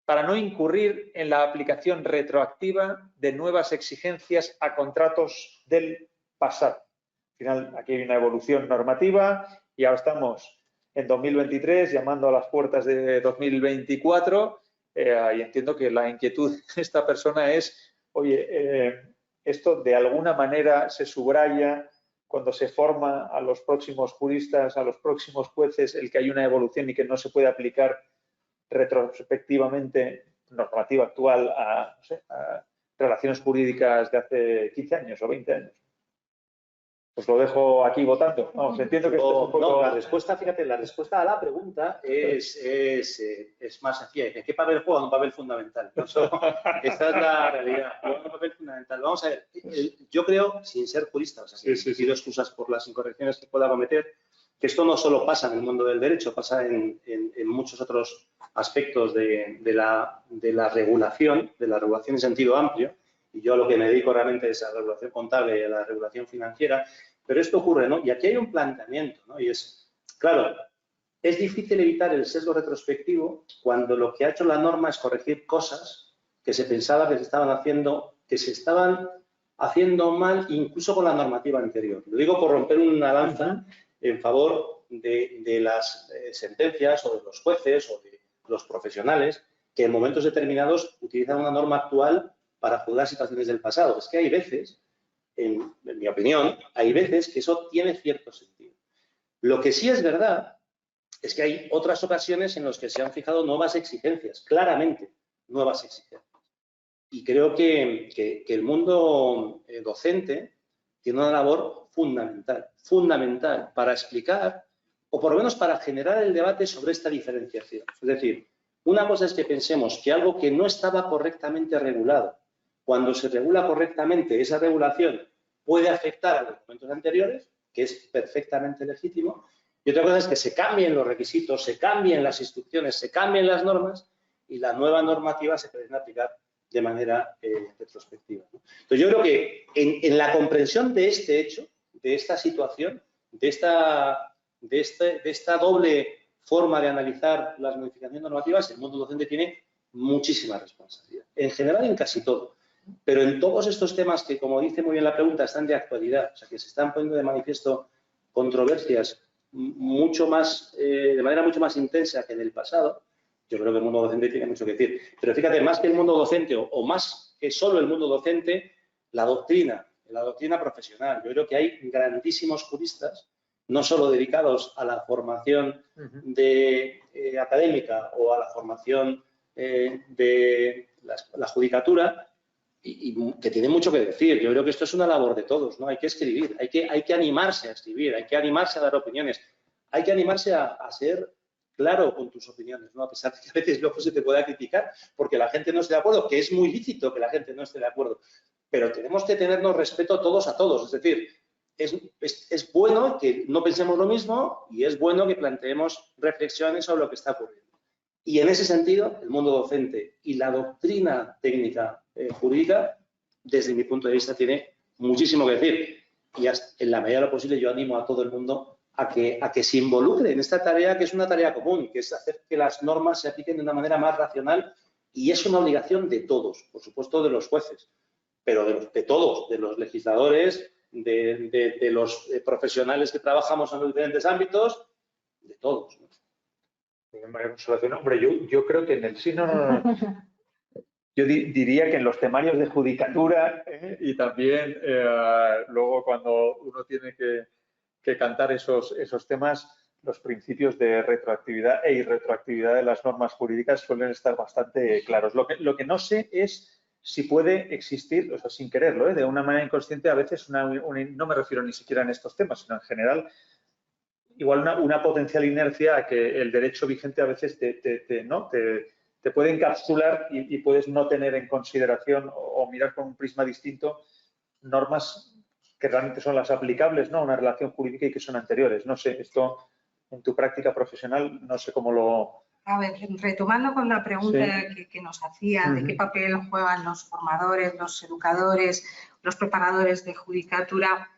para no incurrir en la aplicación retroactiva de nuevas exigencias a contratos del pasado? Al final, aquí hay una evolución normativa y ahora estamos en 2023 llamando a las puertas de 2024 y entiendo que la inquietud de esta persona es, oye, esto de alguna manera se subraya cuando se forma a los próximos juristas, a los próximos jueces, el que hay una evolución y que no se puede aplicar retrospectivamente normativa actual a, no sé, a relaciones jurídicas de hace 15 años o 20 años. Os lo dejo aquí votando. Vamos, entiendo que esto es un poco... No, la respuesta, fíjate, la respuesta a la pregunta es más sencilla. ¿Qué papel juega? Un papel fundamental. Esa es la realidad. Juega un papel fundamental. Vamos a ver, yo creo, sin ser jurista, o sea, pido excusas por las incorrecciones que pueda cometer, que esto no solo pasa en el mundo del derecho, pasa en muchos otros aspectos de la regulación en sentido amplio. Y yo a lo que me dedico realmente es a la regulación contable y a la regulación financiera, pero esto ocurre, ¿no? Y aquí hay un planteamiento, ¿no? Y es, claro, es difícil evitar el sesgo retrospectivo cuando lo que ha hecho la norma es corregir cosas que se pensaba que se estaban haciendo mal incluso con la normativa anterior. Lo digo por romper una lanza en favor de las sentencias o de los jueces o de los profesionales que en momentos determinados utilizan una norma actual para juzgar situaciones del pasado. Es que hay veces, en mi opinión, hay veces que eso tiene cierto sentido. Lo que sí es verdad es que hay otras ocasiones en las que se han fijado nuevas exigencias, claramente nuevas exigencias. Y creo que el mundo docente tiene una labor fundamental para explicar o por lo menos para generar el debate sobre esta diferenciación. Es decir, una cosa es que pensemos que algo que no estaba correctamente regulado, cuando se regula correctamente, esa regulación puede afectar a los documentos anteriores, que es perfectamente legítimo, y otra cosa es que se cambien los requisitos, se cambien las instrucciones, se cambien las normas y la nueva normativa se pretende aplicar de manera retrospectiva, ¿no? Entonces, yo creo que en la comprensión de este hecho, de esta situación, de esta doble forma de analizar las modificaciones normativas, el mundo docente tiene muchísima responsabilidad. En general, en casi todo. Pero en todos estos temas que, como dice muy bien la pregunta, están de actualidad, o sea, que se están poniendo de manifiesto controversias mucho más, de manera mucho más intensa que en el pasado, yo creo que el mundo docente tiene mucho que decir. Pero fíjate, más que el mundo docente o más que solo el mundo docente, la doctrina profesional. Yo creo que hay grandísimos juristas, no solo dedicados a la formación académica o a la formación de la judicatura, y que tiene mucho que decir. Yo creo que esto es una labor de todos, ¿no? Hay que escribir, hay que animarse a escribir, hay que animarse a dar opiniones, hay que animarse a ser claro con tus opiniones, ¿no? A pesar de que a veces luego se te pueda criticar porque la gente no esté de acuerdo, que es muy lícito que la gente no esté de acuerdo, pero tenemos que tenernos respeto todos a todos. Es decir, es bueno que no pensemos lo mismo y es bueno que planteemos reflexiones sobre lo que está ocurriendo. Y en ese sentido, el mundo docente y la doctrina técnica jurídica, desde mi punto de vista, tiene muchísimo que decir. Y en la medida de lo posible yo animo a todo el mundo a que se involucre en esta tarea, que es una tarea común, que es hacer que las normas se apliquen de una manera más racional, y es una obligación de todos, por supuesto de los jueces, pero de todos, de los legisladores, de los profesionales que trabajamos en los diferentes ámbitos, de todos, ¿no? María Consolación, hombre, yo creo que en el yo diría que en los temarios de judicatura y también luego cuando uno tiene que cantar esos temas, los principios de retroactividad e irretroactividad de las normas jurídicas suelen estar bastante claros. Lo que no sé es si puede existir, o sea, sin quererlo, de una manera inconsciente, a veces no me refiero ni siquiera en estos temas, sino en general, igual una potencial inercia a que el derecho vigente a veces te puede encapsular y puedes no tener en consideración o mirar con un prisma distinto normas que realmente son las aplicables, ¿no?, a una relación jurídica y que son anteriores. No sé, esto en tu práctica profesional, no sé cómo lo... A ver, retomando con la pregunta que nos hacían, de qué papel juegan los formadores, los educadores, los preparadores de judicatura,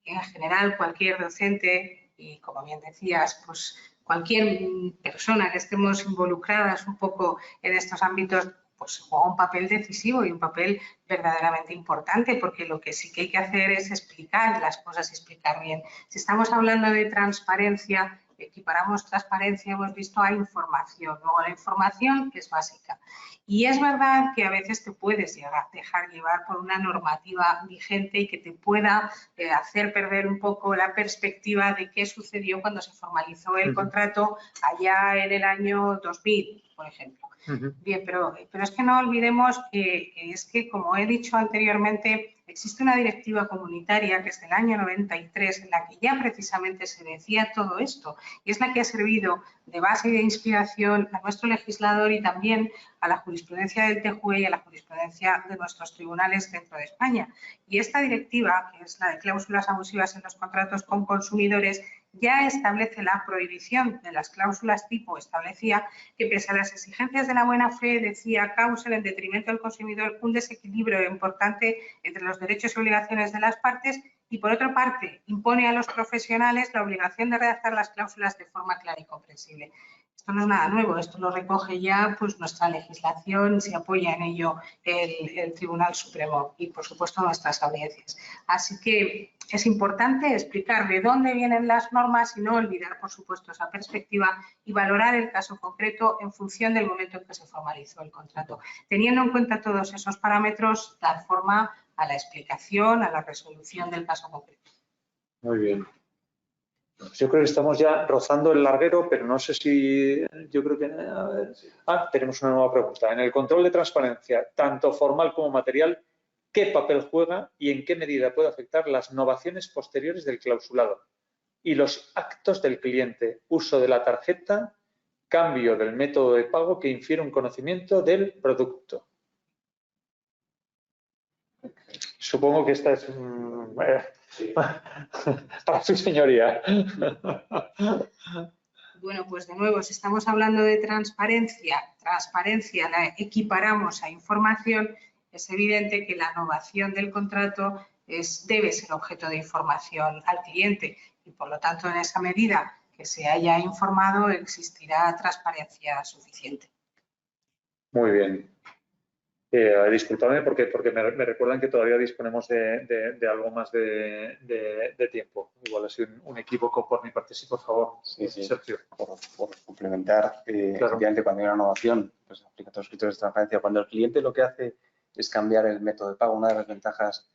en general cualquier docente, y como bien decías, pues cualquier persona que estemos involucradas un poco en estos ámbitos, pues juega un papel decisivo y un papel verdaderamente importante, porque lo que sí que hay que hacer es explicar las cosas y explicar bien. Si estamos hablando de transparencia, equiparamos transparencia, hemos visto, a información. Luego la información es básica. Y es verdad que a veces te puedes dejar llevar por una normativa vigente y que te pueda hacer perder un poco la perspectiva de qué sucedió cuando se formalizó el contrato allá en el año 2000, por ejemplo. Bien, pero es que no olvidemos que es que, como he dicho anteriormente, existe una directiva comunitaria que es del año 93 en la que ya precisamente se decía todo esto, y es la que ha servido de base y de inspiración a nuestro legislador y también a la jurisprudencia del TJUE y a la jurisprudencia de nuestros tribunales dentro de España. Y esta directiva, que es la de cláusulas abusivas en los contratos con consumidores, ya establece la prohibición de las cláusulas tipo, establecía que pese a las exigencias de la buena fe, decía, causa en detrimento del consumidor un desequilibrio importante entre los derechos y obligaciones de las partes y, por otra parte, impone a los profesionales la obligación de redactar las cláusulas de forma clara y comprensible. Esto no es nada nuevo, esto lo recoge ya pues nuestra legislación, se apoya en ello el Tribunal Supremo y, por supuesto, nuestras audiencias. Así que es importante explicar de dónde vienen las normas y no olvidar, por supuesto, esa perspectiva y valorar el caso concreto en función del momento en que se formalizó el contrato. Teniendo en cuenta todos esos parámetros, dar forma a la explicación, a la resolución del caso concreto. Muy bien. Yo creo que estamos ya rozando el larguero, pero no sé si... Yo creo que... A ver. Tenemos una nueva pregunta. En el control de transparencia, tanto formal como material, ¿qué papel juega y en qué medida puede afectar las novaciones posteriores del clausulado y los actos del cliente, uso de la tarjeta, cambio del método de pago que infiere un conocimiento del producto? Supongo que esta es para su señoría. Bueno, pues de nuevo, si estamos hablando de transparencia la equiparamos a información, es evidente que la novación del contrato debe ser objeto de información al cliente y, por lo tanto, en esa medida que se haya informado, existirá transparencia suficiente. Muy bien. Disculpadme porque me recuerdan que todavía disponemos de algo más de tiempo. Igual ha sido un equívoco por mi parte. Sí, por favor, sí. Sergio. Por complementar, Claro. efectivamente, cuando hay una innovación, pues aplica todos los criterios de transparencia. Cuando el cliente lo que hace es cambiar el método de pago, una de las ventajas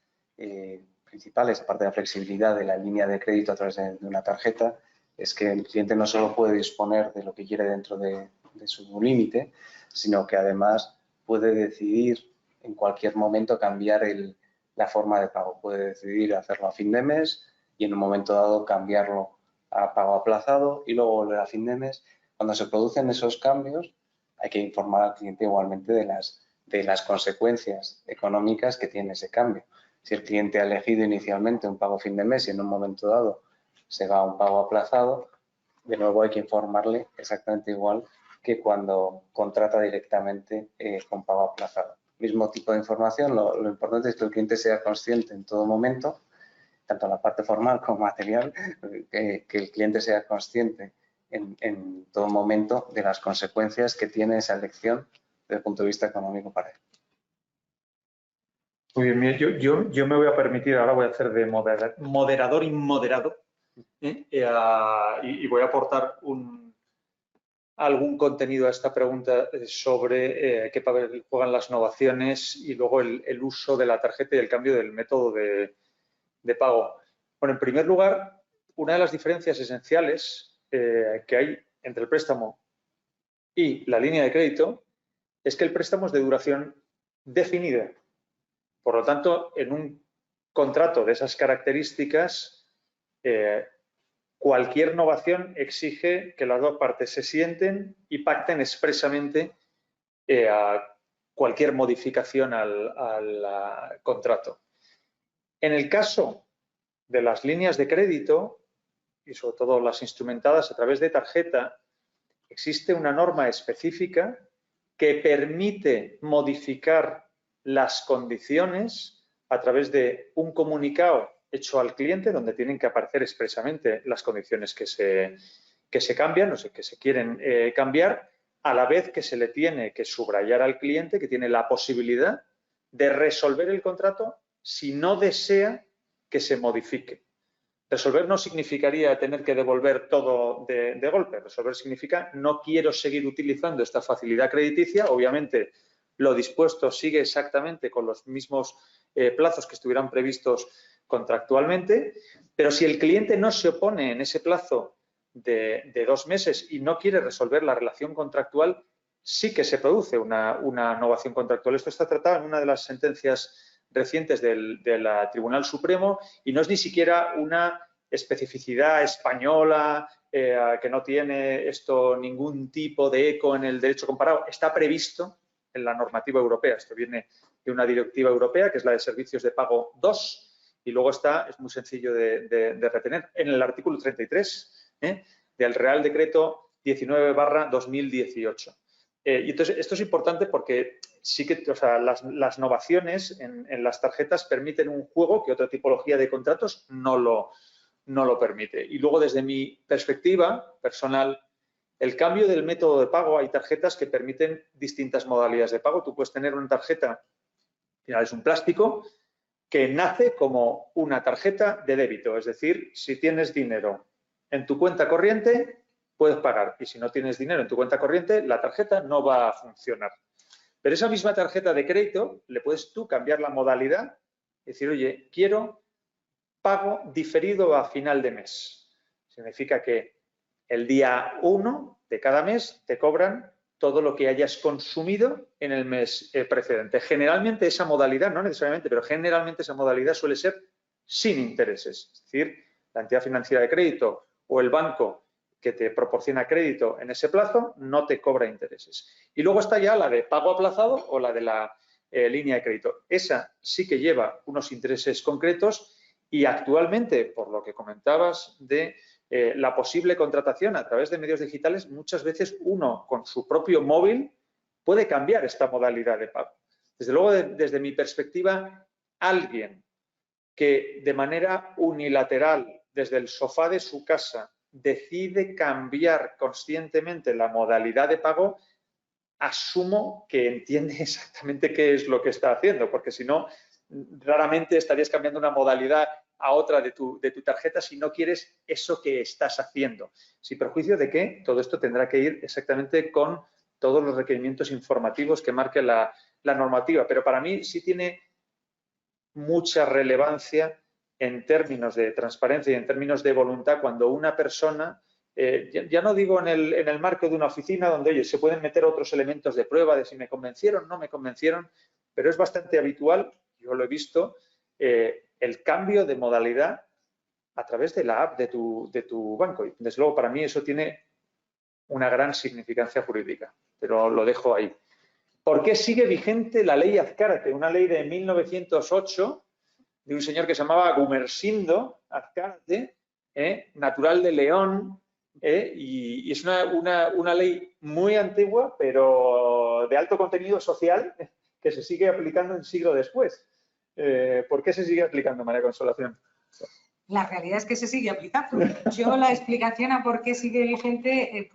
principales, aparte de la flexibilidad de la línea de crédito a través de una tarjeta, es que el cliente no solo puede disponer de lo que quiere dentro de su límite, sino que además puede decidir en cualquier momento cambiar la forma de pago. Puede decidir hacerlo a fin de mes y en un momento dado cambiarlo a pago aplazado y luego volver a fin de mes. Cuando se producen esos cambios, hay que informar al cliente igualmente de las consecuencias económicas que tiene ese cambio. Si el cliente ha elegido inicialmente un pago a fin de mes y en un momento dado se va a un pago aplazado, de nuevo hay que informarle exactamente igual que cuando contrata directamente con pago aplazado. Mismo tipo de información, lo importante es que el cliente sea consciente en todo momento, tanto en la parte formal como material, que el cliente sea consciente en todo momento de las consecuencias que tiene esa elección desde el punto de vista económico para él. Muy bien, mira, yo me voy a permitir, ahora voy a hacer de moderador inmoderado y voy a aportar algún contenido a esta pregunta sobre qué papel juegan las novaciones y luego el uso de la tarjeta y el cambio del método de pago. Bueno, en primer lugar, una de las diferencias esenciales que hay entre el préstamo y la línea de crédito es que el préstamo es de duración definida. Por lo tanto, en un contrato de esas características, cualquier novación exige que las dos partes se sienten y pacten expresamente cualquier modificación al contrato. En el caso de las líneas de crédito, y sobre todo las instrumentadas a través de tarjeta, existe una norma específica que permite modificar las condiciones a través de un comunicado hecho al cliente donde tienen que aparecer expresamente las condiciones que se cambian o que se quieren cambiar, a la vez que se le tiene que subrayar al cliente que tiene la posibilidad de resolver el contrato si no desea que se modifique. Resolver no significaría tener que devolver todo de golpe. Resolver significa no quiero seguir utilizando esta facilidad crediticia. Obviamente, lo dispuesto sigue exactamente con los mismos plazos que estuvieran previstos contractualmente, pero si el cliente no se opone en ese plazo de 2 meses y no quiere resolver la relación contractual, sí que se produce una novación contractual. Esto está tratado en una de las sentencias recientes del Tribunal Supremo y no es ni siquiera una especificidad española que no tiene esto ningún tipo de eco en el derecho comparado. Está previsto en la normativa europea. Esto viene de una directiva europea que es la de Servicios de Pago 2 y luego está, es muy sencillo de retener, en el artículo 33 del Real Decreto 19/2018. Y entonces esto es importante porque sí que las novaciones en las tarjetas permiten un juego que otra tipología de contratos no lo permite. Y luego, desde mi perspectiva personal, el cambio del método de pago, hay tarjetas que permiten distintas modalidades de pago. Tú puedes tener una tarjeta, al final es un plástico, que nace como una tarjeta de débito. Es decir, si tienes dinero en tu cuenta corriente, puedes pagar. Y si no tienes dinero en tu cuenta corriente, la tarjeta no va a funcionar. Pero esa misma tarjeta de crédito, le puedes tú cambiar la modalidad y decir, oye, quiero pago diferido a final de mes. Significa que el día 1 de cada mes te cobran todo lo que hayas consumido en el mes precedente. Generalmente esa modalidad, no necesariamente, pero generalmente esa modalidad suele ser sin intereses. Es decir, la entidad financiera de crédito o el banco que te proporciona crédito en ese plazo no te cobra intereses. Y luego está ya la de pago aplazado o la de la línea de crédito. Esa sí que lleva unos intereses concretos y actualmente, por lo que comentabas de la posible contratación a través de medios digitales, muchas veces uno con su propio móvil puede cambiar esta modalidad de pago. Desde luego, desde mi perspectiva, alguien que de manera unilateral, desde el sofá de su casa, decide cambiar conscientemente la modalidad de pago, asumo que entiende exactamente qué es lo que está haciendo, porque si no, raramente estarías cambiando una modalidad a otra de tu tarjeta si no quieres eso que estás haciendo. Sin perjuicio de que todo esto tendrá que ir exactamente con todos los requerimientos informativos que marque la normativa. Pero para mí sí tiene mucha relevancia en términos de transparencia y en términos de voluntad cuando una persona, ya no digo en el marco de una oficina donde, oye, se pueden meter otros elementos de prueba de si me convencieron, no me convencieron, pero es bastante habitual, yo lo he visto, el cambio de modalidad a través de la app de tu banco. Y desde luego para mí eso tiene una gran significancia jurídica, pero lo dejo ahí. ¿Por qué sigue vigente la ley Azcárate? Una ley de 1908 de un señor que se llamaba Gumersindo Azcárate, natural de León, y es una ley muy antigua, pero de alto contenido social, que se sigue aplicando un siglo después. ¿Por qué se sigue aplicando, María Consolación? La realidad es que se sigue aplicando. Yo la explicación a por qué sigue vigente,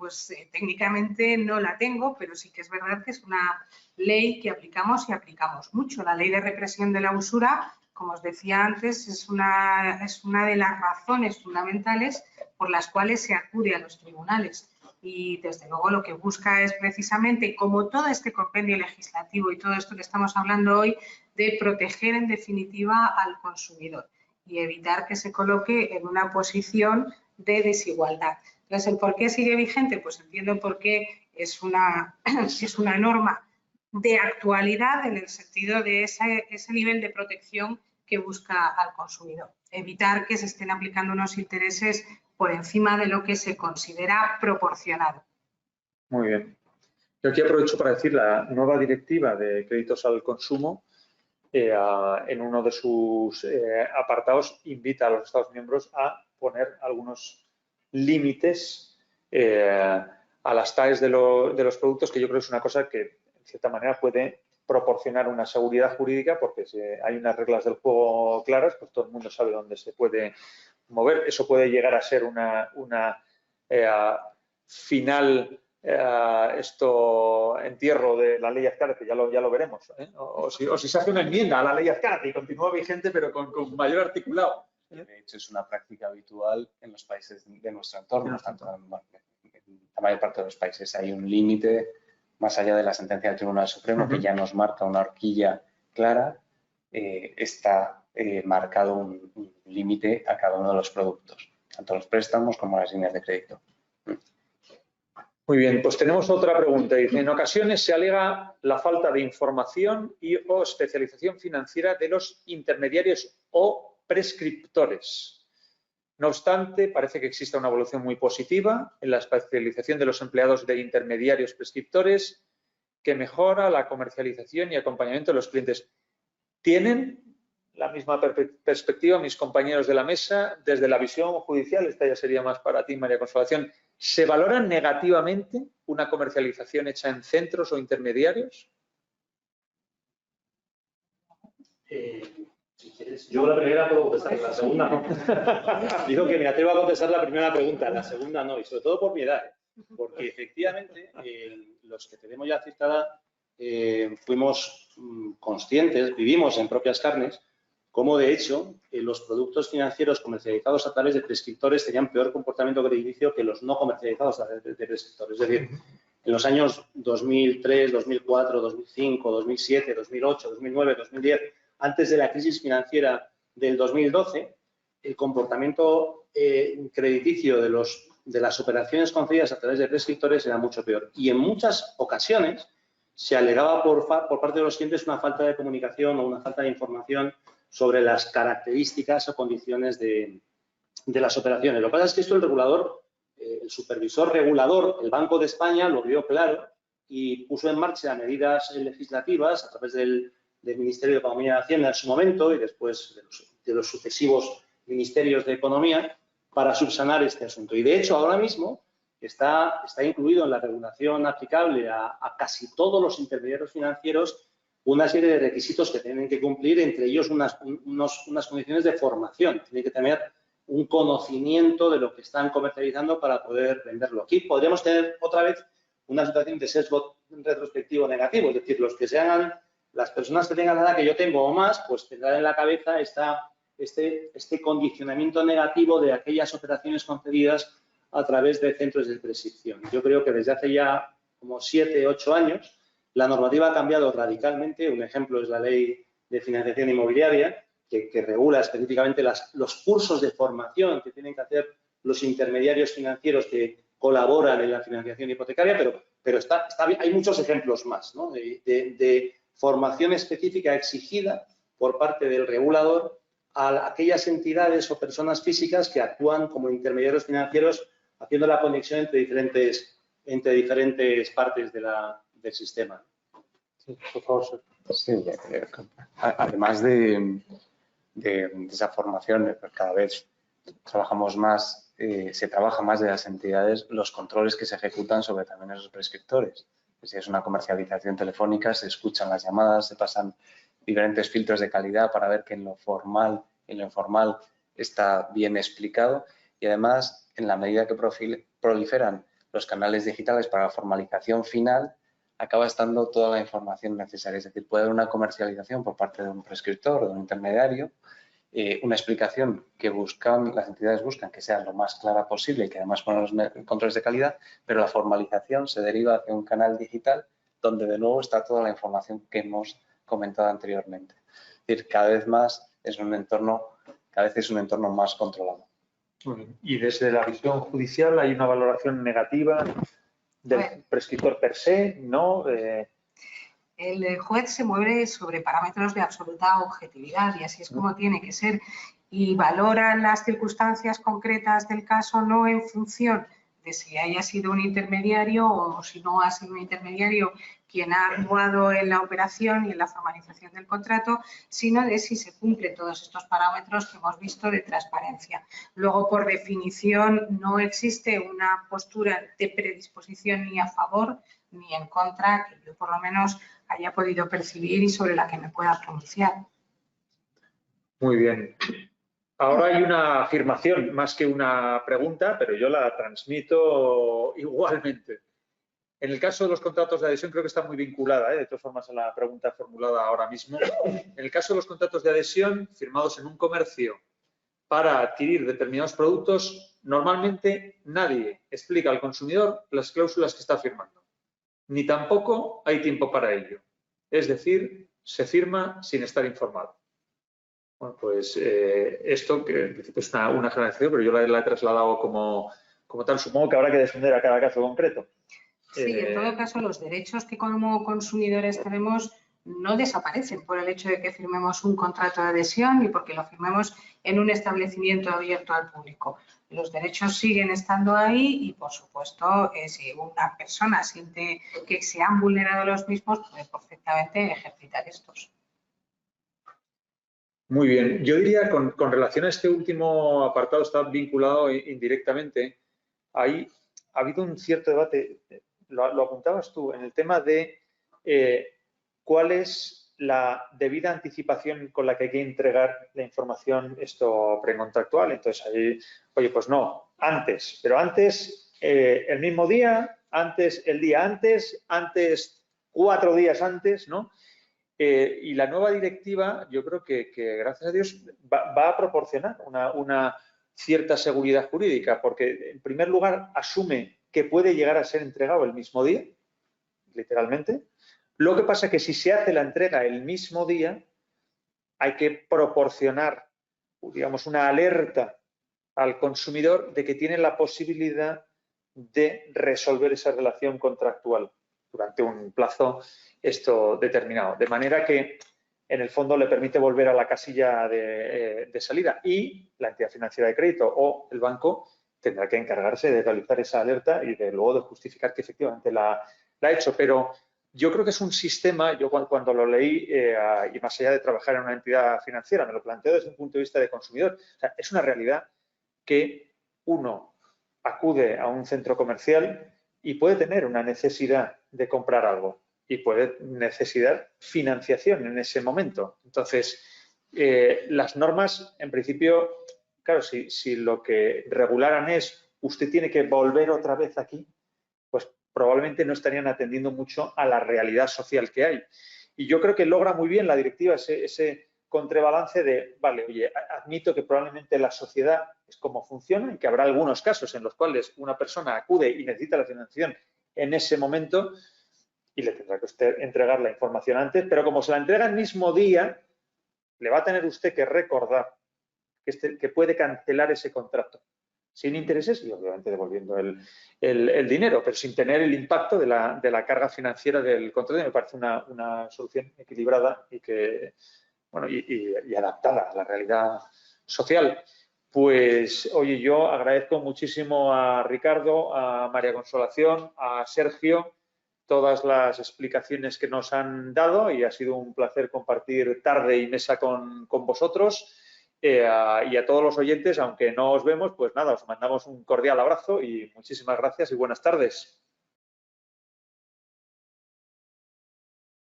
técnicamente no la tengo, pero sí que es verdad que es una ley que aplicamos y aplicamos mucho. La ley de represión de la usura, como os decía antes, es una de las razones fundamentales por las cuales se acude a los tribunales. Y desde luego lo que busca es precisamente, como todo este compendio legislativo y todo esto que estamos hablando hoy, de proteger en definitiva al consumidor y evitar que se coloque en una posición de desigualdad. Entonces, ¿el por qué sigue vigente? Pues entiendo por qué es una norma de actualidad en el sentido de ese nivel de protección que busca al consumidor. Evitar que se estén aplicando unos intereses por encima de lo que se considera proporcionado. Muy bien. Yo aquí aprovecho para decir la nueva directiva de créditos al consumo. En uno de sus apartados invita a los Estados miembros a poner algunos límites a las TAEs de los productos, que yo creo que es una cosa que, en cierta manera, puede proporcionar una seguridad jurídica, porque si hay unas reglas del juego claras, pues todo el mundo sabe dónde se puede mover. Eso puede llegar a ser una final entierro de la ley Azcárate, ya lo veremos, ¿eh? O si se hace una enmienda a la ley Azcárate y continúa vigente, pero con mayor articulado. De hecho, es una práctica habitual en los países de nuestro entorno, tanto en la mayor parte de los países. Hay un límite más allá de la sentencia del Tribunal Supremo que ya nos marca una horquilla clara. Está marcado un límite a cada uno de los productos, tanto los préstamos como las líneas de crédito. Muy bien, pues tenemos otra pregunta. Dice, en ocasiones se alega la falta de información o especialización financiera de los intermediarios o prescriptores. No obstante, parece que existe una evolución muy positiva en la especialización de los empleados de intermediarios prescriptores que mejora la comercialización y acompañamiento de los clientes. ¿Tienen la misma perspectiva mis compañeros de la mesa desde la visión judicial? Esta ya sería más para ti, María Consolación. ¿Se valora negativamente una comercialización hecha en centros o intermediarios? Si quieres, yo la primera puedo contestar, la segunda no. Digo que me atrevo a contestar la primera pregunta, la segunda no, y sobre todo por mi edad, porque efectivamente los que tenemos ya cierta edad fuimos conscientes, vivimos en propias carnes, cómo de hecho los productos financieros comercializados a través de prescriptores tenían peor comportamiento crediticio que los no comercializados a través de prescriptores. Es decir, en los años 2003, 2004, 2005, 2007, 2008, 2009, 2010, antes de la crisis financiera del 2012, el comportamiento crediticio de las operaciones concedidas a través de prescriptores era mucho peor. Y en muchas ocasiones se alegaba por parte de los clientes una falta de comunicación o una falta de información sobre las características o condiciones de las operaciones. Lo que pasa es que esto el regulador, el supervisor regulador, el Banco de España, lo vio claro y puso en marcha medidas legislativas a través del Ministerio de Economía y Hacienda en su momento y después de los sucesivos ministerios de Economía para subsanar este asunto. Y de hecho, ahora mismo está incluido en la regulación aplicable a casi todos los intermediarios financieros una serie de requisitos que tienen que cumplir, entre ellos unas condiciones de formación. Tienen que tener un conocimiento de lo que están comercializando para poder venderlo. Aquí podríamos tener otra vez una situación de sesgo retrospectivo negativo, es decir, las personas que tengan la edad que yo tengo o más, pues tendrán en la cabeza este condicionamiento negativo de aquellas operaciones concedidas a través de centros de prescripción. Yo creo que desde hace ya como 7, 8 años la normativa ha cambiado radicalmente. Un ejemplo es la Ley de Financiación Inmobiliaria, que regula específicamente los cursos de formación que tienen que hacer los intermediarios financieros que colaboran en la financiación hipotecaria, pero hay muchos ejemplos más, ¿no? de formación específica exigida por parte del regulador a aquellas entidades o personas físicas que actúan como intermediarios financieros haciendo la conexión entre diferentes partes del sistema. Sí, por favor. Sí, además de esa formación, cada vez trabajamos más, se trabaja más de las entidades los controles que se ejecutan sobre también esos prescriptores. Si es una comercialización telefónica, se escuchan las llamadas, se pasan diferentes filtros de calidad para ver que en lo formal y en lo informal está bien explicado, y además, en la medida que proliferan los canales digitales para la formalización final, acaba estando toda la información necesaria. Es decir, puede haber una comercialización por parte de un prescriptor o de un intermediario, una explicación que las entidades buscan que sea lo más clara posible y que además pongan los controles de calidad, pero la formalización se deriva hacia un canal digital donde de nuevo está toda la información que hemos comentado anteriormente. Es decir, cada vez es un entorno más controlado. Y desde la visión judicial hay una valoración negativa del prescriptor per se, ¿no? El juez se mueve sobre parámetros de absoluta objetividad y así es como tiene que ser, y valora las circunstancias concretas del caso no en función de si haya sido un intermediario o si no ha sido un intermediario quien ha actuado en la operación y en la formalización del contrato, sino de si se cumplen todos estos parámetros que hemos visto de transparencia. Luego, por definición, no existe una postura de predisposición ni a favor ni en contra, que yo por lo menos haya podido percibir y sobre la que me pueda pronunciar. Muy bien. Ahora hay una afirmación más que una pregunta, pero yo la transmito igualmente. En el caso de los contratos de adhesión creo que está muy vinculada, de todas formas, a la pregunta formulada ahora mismo. En el caso de los contratos de adhesión firmados en un comercio para adquirir determinados productos, normalmente nadie explica al consumidor las cláusulas que está firmando. Ni tampoco hay tiempo para ello. Es decir, se firma sin estar informado. Bueno, pues esto, que en principio es una generación, pero yo la he trasladado como tal. Supongo que habrá que defender a cada caso concreto. Sí, en todo caso, los derechos que como consumidores tenemos no desaparecen por el hecho de que firmemos un contrato de adhesión ni porque lo firmemos en un establecimiento abierto al público. Los derechos siguen estando ahí y, por supuesto, si una persona siente que se han vulnerado los mismos, puede perfectamente ejercitar estos. Muy bien. Yo diría, con relación a este último apartado, está vinculado indirectamente. Ahí ha habido un cierto debate, lo apuntabas tú, en el tema de cuál es la debida anticipación con la que hay que entregar la información precontractual. Entonces, ahí, oye, pues no, antes, pero antes el mismo día, antes el día antes 4 días antes, ¿no? Y la nueva directiva, yo creo que gracias a Dios, va a proporcionar una cierta seguridad jurídica, porque en primer lugar asume que puede llegar a ser entregado el mismo día, literalmente. Lo que pasa es que si se hace la entrega el mismo día, hay que proporcionar, digamos, una alerta al consumidor de que tiene la posibilidad de resolver esa relación contractual durante un plazo determinado. De manera que, en el fondo, le permite volver a la casilla de salida y la entidad financiera de crédito o el banco tendrá que encargarse de realizar esa alerta y de luego de justificar que efectivamente la ha hecho. Pero yo creo que es un sistema, yo cuando lo leí y más allá de trabajar en una entidad financiera, me lo planteo desde un punto de vista de consumidor. O sea, es una realidad que uno acude a un centro comercial y puede tener una necesidad de comprar algo y puede necesitar financiación en ese momento. Entonces, las normas, en principio, claro, si lo que regularan es usted tiene que volver otra vez aquí, pues probablemente no estarían atendiendo mucho a la realidad social que hay. Y yo creo que logra muy bien la directiva ese contrabalance de, vale, oye, admito que probablemente la sociedad es como funciona y que habrá algunos casos en los cuales una persona acude y necesita la financiación en ese momento y le tendrá que usted entregar la información antes, pero como se la entrega el mismo día, le va a tener usted que recordar que puede cancelar ese contrato sin intereses y obviamente devolviendo el dinero, pero sin tener el impacto de la carga financiera del contrato. Me parece una solución equilibrada y que, bueno, y adaptada a la realidad social. Pues, oye, yo agradezco muchísimo a Ricardo, a María Consolación, a Sergio, todas las explicaciones que nos han dado y ha sido un placer compartir tarde y mesa con vosotros. y a todos los oyentes, aunque no os vemos, pues nada, os mandamos un cordial abrazo y muchísimas gracias y buenas tardes.